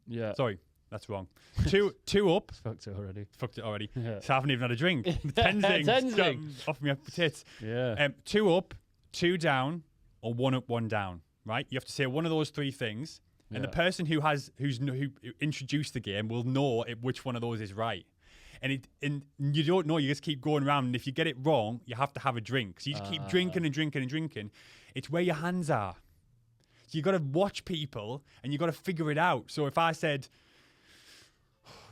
Yeah. Sorry, that's wrong. Two up. Fucked it already. Yeah. So I haven't even had a drink. Tenzing. Off me up the tits. Yeah. 2 up, 2 down, or 1 up, 1 down. Right? You have to say one of those 3 things, and the person who introduced the game will know which one of those is right. And you don't know. You just keep going around, and if you get it wrong, you have to have a drink. So you just keep drinking and drinking and drinking. It's where your hands are. So you got to watch people and you got to figure it out. So if I said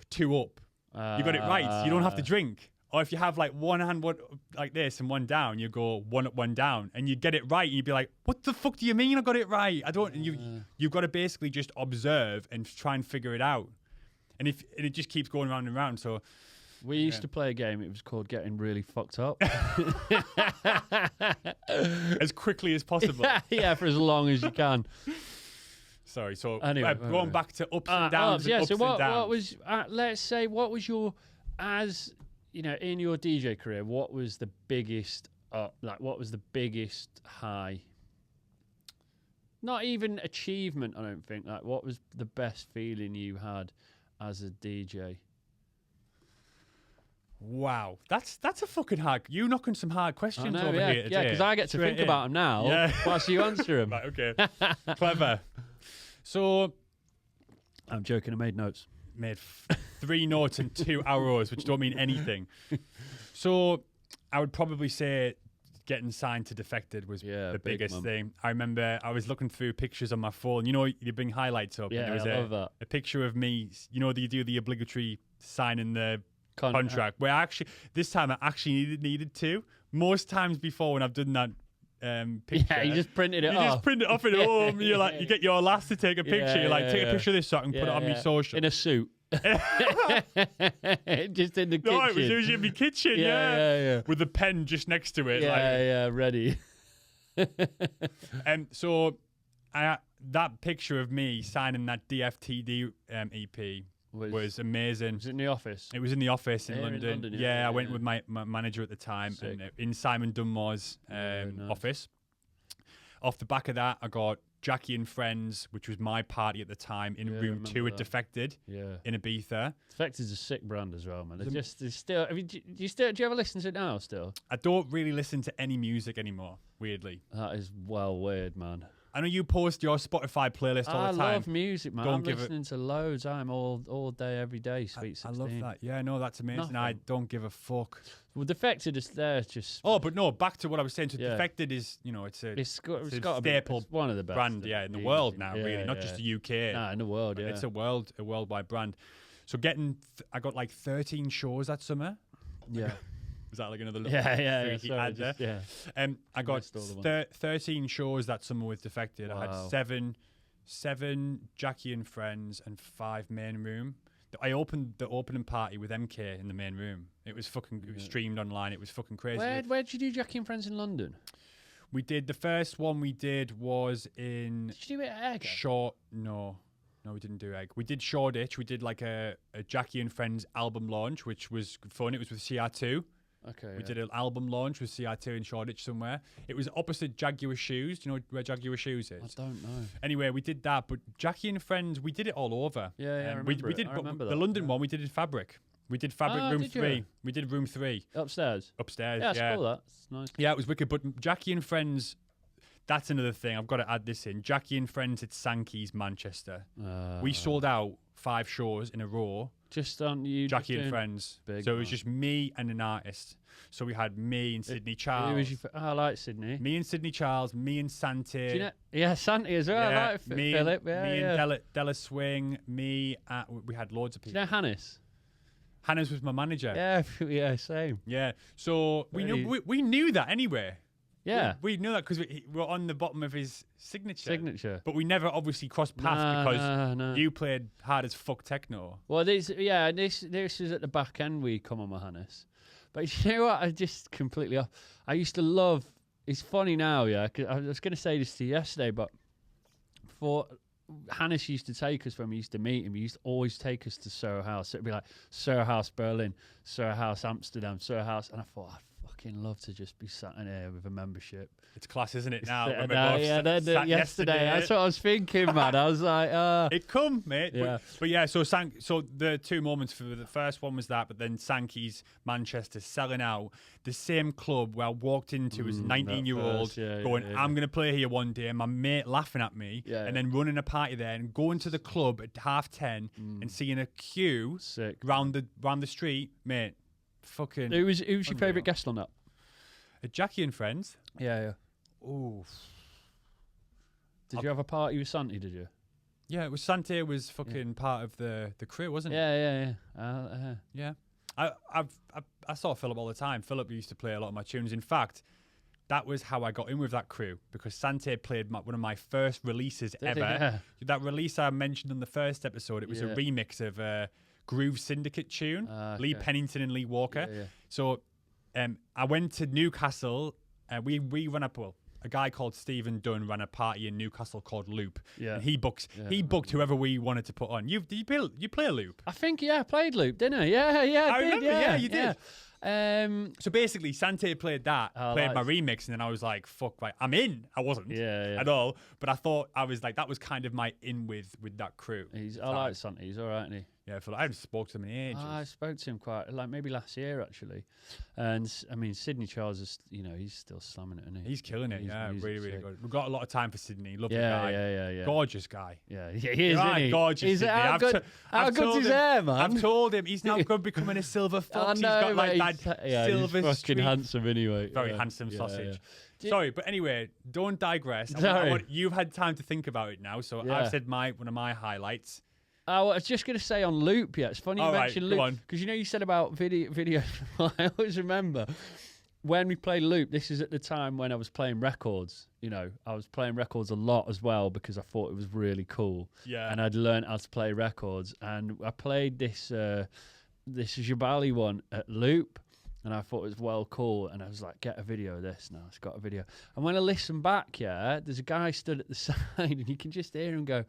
2 up, you got it right. So you don't have to drink. Or if you have like one hand like this and 1 down, you go 1 up, 1 down, and you get it right, and you'd be like, "What the fuck do you mean I got it right? I don't." And you've got to basically just observe and try and figure it out. And it just keeps going round and round. So we used to play a game. It was called Getting Really Fucked Up. As quickly as possible. Yeah, for as long as you can. Sorry. So anyway, going back to ups and downs. What was? Let's say, what was your, in your DJ career? What was the biggest? What was the biggest high? Not even achievement, I don't think. Like, what was the best feeling you had as a DJ? Wow, that's a fucking hard. You knocking some hard questions over yeah, here today. yeah, because I get to think about them now whilst you answer them. Right, okay, clever. So, I'm joking. I made notes. Made 3 notes and 2 arrows, which don't mean anything. So, I would probably say getting signed to Defected was the biggest thing. I remember I was looking through pictures on my phone. You know, you bring highlights up. Yeah, and I there love was that. a picture of me. You know, you do the obligatory signing the contract. Where this time I actually needed to. Most times before when I've done that picture, yeah, you just printed it off. You just print it off at home. You're like, you get your lass to take a picture. You're like, take a picture of this so I can put it on my social. In a suit. Just in the kitchen. No, it was usually in my kitchen, yeah. With the pen just next to it. Yeah, ready. So that picture of me signing that DFTD EP was amazing. Was it in the office? It was in the office in London. In London. I went with my manager at the time and in Simon Dunmore's office. Off the back of that, I got Jacky and Friends, which was my party at the time, in room 2 at Defected in Ibiza. Defected's a sick brand as well, man. They're still. I mean, do you ever listen to it now? Still, I don't really listen to any music anymore. Weirdly, that is well weird, man. I know you post your Spotify playlist all the time. I love music, man. I'm listening to loads. I'm all day, every day. Sweet 16. I love that. Yeah, no, that's amazing. Nothing. I don't give a fuck. Well, Defected is there. Just but no. Back to what I was saying. So Defected is, it's a staple it's one of the best brand, in the world now, really, not just the UK. Nah, in the world, It's a worldwide brand. So I got like 13 shows that summer. Yeah. Was that like another little I got 13 shows that summer with Defected. Wow. I had seven Jacky and Friends and 5 main room. I opened the opening party with MK in the main room. It was fucking it was streamed online. It was fucking crazy. Where did you do Jacky and Friends in London? We did the first one we did was in. Did you do it at Egg? No, we didn't do Egg. We did Shoreditch. We did like a Jacky and Friends album launch, which was fun. It was with CR2. Okay. We did an album launch with CR2 in Shoreditch somewhere. It was opposite Jaguar Shoes. Do you know where Jaguar Shoes is? I don't know. Anyway, we did that, but Jacky and Friends, we did it all over. Yeah, I remember we did I remember the that. London one. We did in Fabric. We did Fabric room 3. You? We did room 3 upstairs. Yeah, that's cool. That's nice. Yeah, it was wicked. But Jacky and Friends. That's another thing. I've got to add this in. Jacky and Friends at Sankey's, Manchester. We sold out 5 shows in a row. Just on you. Jacky and Friends. So it was just me and an artist. So we had me and Sydney Charles. Who was I like Sydney. Me and Sydney Charles. Me and Santi. Santi as well. I like Philip. Me and Della Swing. We had loads of people. Do you know Hannes? Hannes was my manager. Yeah, same. Yeah. So we knew that anyway. Yeah. We knew that because we were on the bottom of his signature. But we never obviously crossed paths because you played hard as fuck techno. Well, this is at the back end we come on with Hannes. But you know what? I just completely off. I used to love. It's funny now, yeah. 'Cause I was going to say this to you yesterday, but before Hannes used to take us when we used to meet him, he used to always take us to Soho House. So it'd be like Soho House Berlin, Soho House Amsterdam, Soho House, and I thought I'd fucking love to just be sat in here with a membership. It's class, isn't it? Now, yesterday. That's what I was thinking, man. I was like, it come, mate. Yeah. But yeah, so the 2 moments for the first one was that, but then Sankey's Manchester selling out the same club where I walked into as a 19-year-old going, I'm going to play here one day, and my mate laughing at me, and then running a party there and going to the club at 10:30 and seeing a queue round the street, mate. Fucking. Who was your favourite guest on that? Jacky and Friends. Yeah. Ooh. Did you have a party with Santi? Did you? Yeah, it was Santi was fucking part of the crew, wasn't he? Yeah. I saw Philip all the time. Philip used to play a lot of my tunes. In fact, that was how I got in with that crew because Santi played one of my first releases ever. Yeah. That release I mentioned in the first episode, it was a remix of a Groove Syndicate tune, Lee Pennington and Lee Walker. Yeah. So I went to Newcastle. We ran a guy called Stephen Dunn ran a party in Newcastle called Loop. Yeah. And he booked whoever we wanted to put on. You play a Loop? I think I played Loop, didn't I? Yeah, I did. Remember, yeah, you did. Yeah. So basically, Santi played my remix, and then I was like, "Fuck, right, I'm in." I wasn't at all, but I thought I was like, that was kind of my in with that crew. I like Santi. He's all right, isn't he? Yeah, I haven't spoke to him in ages. I spoke to him quite, like maybe last year actually, and I mean Sydney Charles is, he's still slamming it, isn't he? He's killing it. Yeah, really, really sick. good. We've got a lot of time for Sydney. Lovely Yeah, guy. yeah. Gorgeous guy. Yeah, he is, isn't he? Gorgeous. Sydney. How good's his hair, man? I've told him he's now good becoming a silver fox. I know, he's got like mate, that he's silver fucking streak. handsome anyway. Very handsome sausage. Yeah. Sorry, but anyway, don't digress. You've had time to think about it now, so I've said one of my highlights. I was just going to say on Loop, it's funny you mentioned Loop, because you said about video. I always remember when we played Loop, this is at the time when I was playing records. I was playing records a lot as well because I thought it was really cool. Yeah. And I'd learned how to play records, and I played this Jabali one at Loop, and I thought it was well cool, and I was like, get a video of this. Now it's got a video. And when I listen back, there's a guy stood at the side, and you can just hear him go,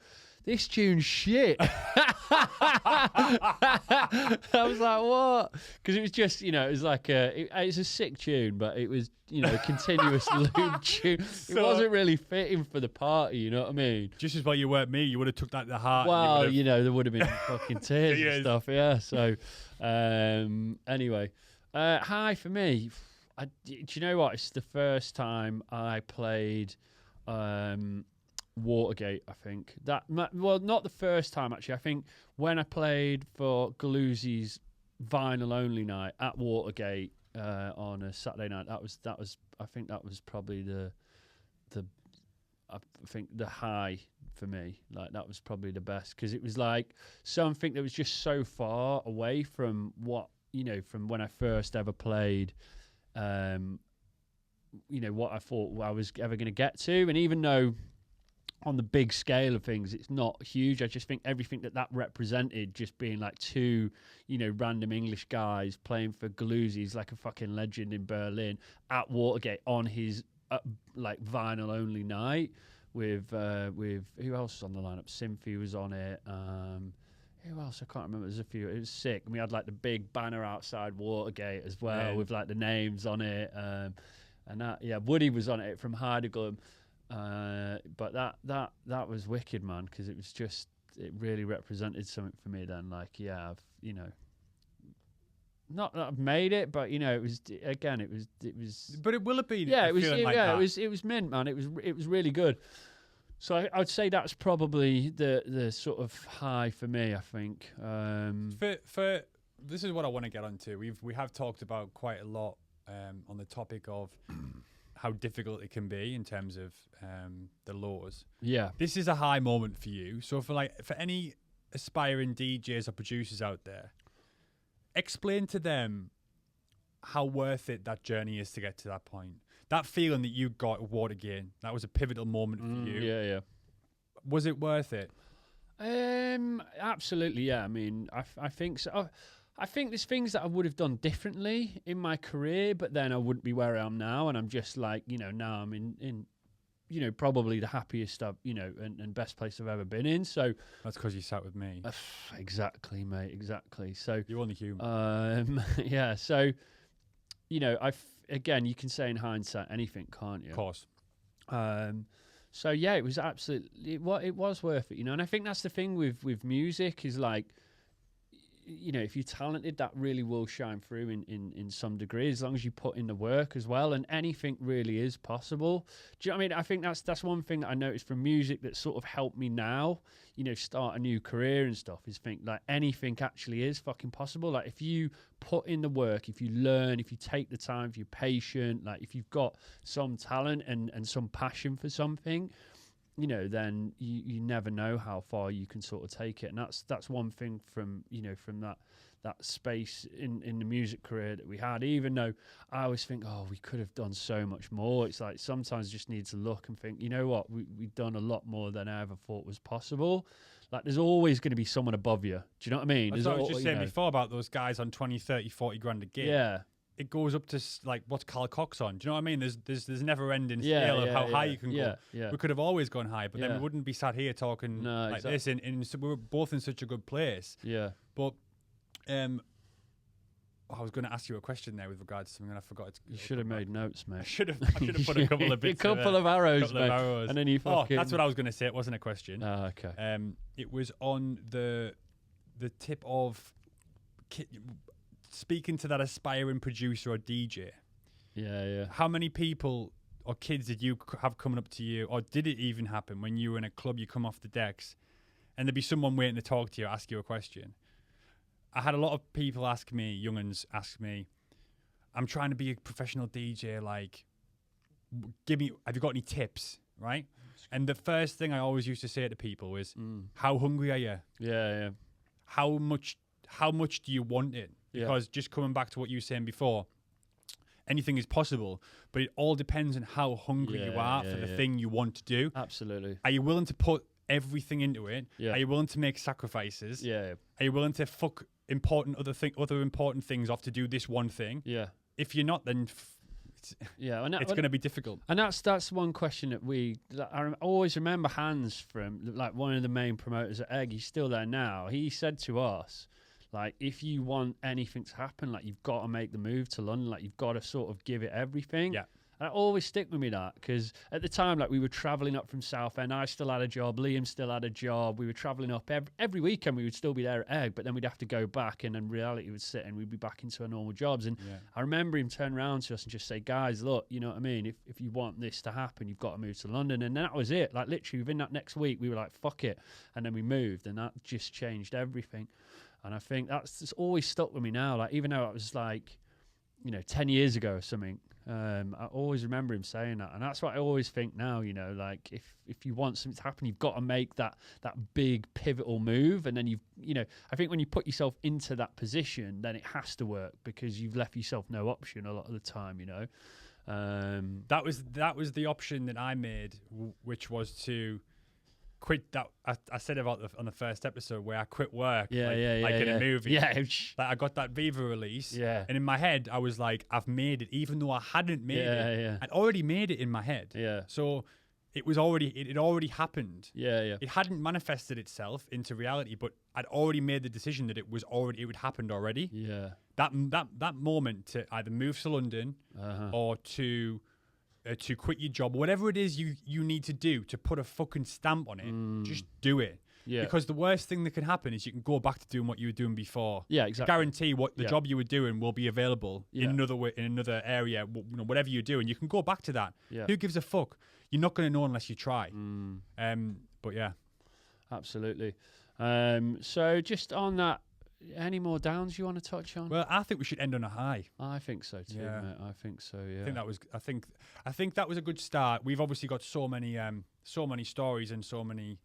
"This tune's shit." I was like, what? Because it was just, it was like it's a sick tune, but it was, a continuous loop tune. It wasn't really fitting for the party, you know what I mean? Just as well you weren't me, you would have took that to heart. Well, there would have been fucking tears and stuff, yeah. So, anyway, hi for me. Do you know what? It's the first time I played Watergate, I think. Well, not the first time, actually. I think when I played for Galoozi's vinyl only night at Watergate on a Saturday night, I think that was probably the high for me. Like, that was probably the best, because it was like something that was just so far away from what, from when I first ever played, what I thought I was ever going to get to. And even though on the big scale of things it's not huge, I just think everything that represented, just being like two random English guys playing for Galoozi, he's like a fucking legend in Berlin, at Watergate on his like vinyl only night with who else was on the lineup? Symphy was on it. Who else? I can't remember. There's a few. It was sick. And we had like the big banner outside Watergate as well, with like the names on it. And that, Woody was on it from Heidegger. But that was wicked, man, because it was just, it really represented something for me then. Like, I've, not that I've made it, but it was, again, it was. But it will have been. Yeah, it was mint, man. It was really good. So I'd say that's probably the sort of high for me, I think. For this is what I want to get onto. We have talked about quite a lot on the topic of how difficult it can be in terms of the laws. Yeah. This is a high moment for you. So for any aspiring DJs or producers out there, explain to them how worth it that journey is to get to that point. That feeling that you got at Watergate, that was a pivotal moment for you. Yeah. Was it worth it? Absolutely, yeah. I mean, I think so. I think there's things that I would have done differently in my career, but then I wouldn't be where I am now. And I'm just like, now I'm in probably the happiest and best place I've ever been in. So that's because you sat with me. Exactly, mate. Exactly. So you're only human. Yeah. So, again, you can say in hindsight anything, can't you? Of course. So yeah, it was absolutely, it was worth it, and I think that's the thing with music is like, if you're talented, that really will shine through in some degree, as long as you put in the work as well, and anything really is possible. Do you know what I mean? I think that's one thing that I noticed from music that sort of helped me now, start a new career and stuff, is think like anything actually is fucking possible. Like if you put in the work, if you learn, if you take the time, if you're patient, like if you've got some talent and some passion for something, then you never know how far you can sort of take it. And that's one thing from that space in the music career that we had, even though I always think, we could have done so much more. It's like sometimes you just need to look and think, you know what, we've done a lot more than I ever thought was possible. Like there's always going to be someone above you. Do you know what I mean? That's what I was just saying before about those guys on 20, 30, 40 grand a gig. Yeah. It goes up to like what's Carl Cox on. Do you know what I mean? There's never ending scale of how high you can go. Yeah. We could have always gone high, but then we wouldn't be sat here talking like this. And we were both in such a good place. Yeah. But I was going to ask you a question there with regards to something, and I forgot. You should have made notes, mate. I should have put a couple of bits. A couple of arrows, mate. And then you fucking. Oh, that's what I was going to say. It wasn't a question. Okay. It was on the the tip of speaking to that aspiring producer or DJ. Yeah. How many people or kids did you have coming up to you, or did it even happen when you were in a club, you come off the decks, and there'd be someone waiting to talk to you, ask you a question? I had a lot of people ask me, young'uns ask me, I'm trying to be a professional DJ, like, have you got any tips, right? And the first thing I always used to say to people was, how hungry are you? Yeah. How much do you want it? Because just coming back to what you were saying before, anything is possible, but it all depends on how hungry you are for the thing you want to do. Absolutely. Are you willing to put everything into it? Yeah. Are you willing to make sacrifices? Yeah. Are you willing to fuck other important things off to do this one thing? Yeah. If you're not, then it's going to be difficult. And that's one question that I always remember Hans from, like, one of the main promoters at Egg. He's still there now. He said to us, like, if you want anything to happen, like, you've got to make the move to London. Like, you've got to sort of give it everything. Yeah. And it always stick with me, that, because at the time, like, we were travelling up from Southend. I still had a job. Liam still had a job. We were travelling up every weekend. We would still be there at Egg, but then we'd have to go back, and then reality would sit, and we'd be back into our normal jobs. And I remember him turn around to us and just say, guys, look, you know what I mean? If you want this to happen, you've got to move to London. And that was it. Like, literally within that next week, we were like, fuck it. And then we moved, and that just changed everything. And I think that's always stuck with me now. Like, even though it was like, 10 years ago or something, I always remember him saying that. And that's what I always think now, like, if you want something to happen, you've got to make that big pivotal move. And then I think when you put yourself into that position, then it has to work, because you've left yourself no option a lot of the time, That was the option that I made, which was to quit. That I said about on the first episode, where I quit work, in a movie. Yeah, like, I got that Viva release, and in my head I was like, I've made it, even though I hadn't made it. I'd already made it in my head. So it had already happened. It hadn't manifested itself into reality, but I'd already made the decision that it would happen already. That moment to either move to London or to quit your job, whatever it is you need to do to put a fucking stamp on it, just do it. Because the worst thing that can happen is you can go back to doing what you were doing before. Exactly. I guarantee what the job you were doing will be available in another area, whatever you do, and you can go back to that. Who gives a fuck? You're not going to know unless you try. But yeah. Absolutely. So just on that, any more downs you want to touch on? Well, I think we should end on a high. I think so too, mate. I think so. Yeah. I think that was a good start. We've obviously got so many stories and so many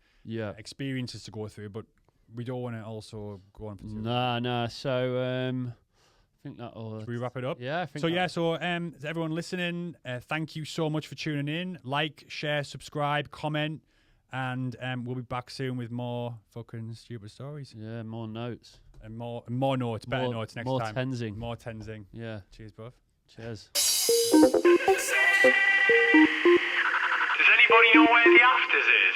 experiences to go through, but we don't want to also go on for too long. Nah. So I think that all. Should we wrap it up? Yeah, I think so. So everyone listening, thank you so much for tuning in. Like, share, subscribe, comment, and we'll be back soon with more fucking stupid stories. Yeah, more notes. And more notes, better notes next time. More Tenzing. Yeah. Cheers, bruv. Cheers. Does anybody know where the afters is?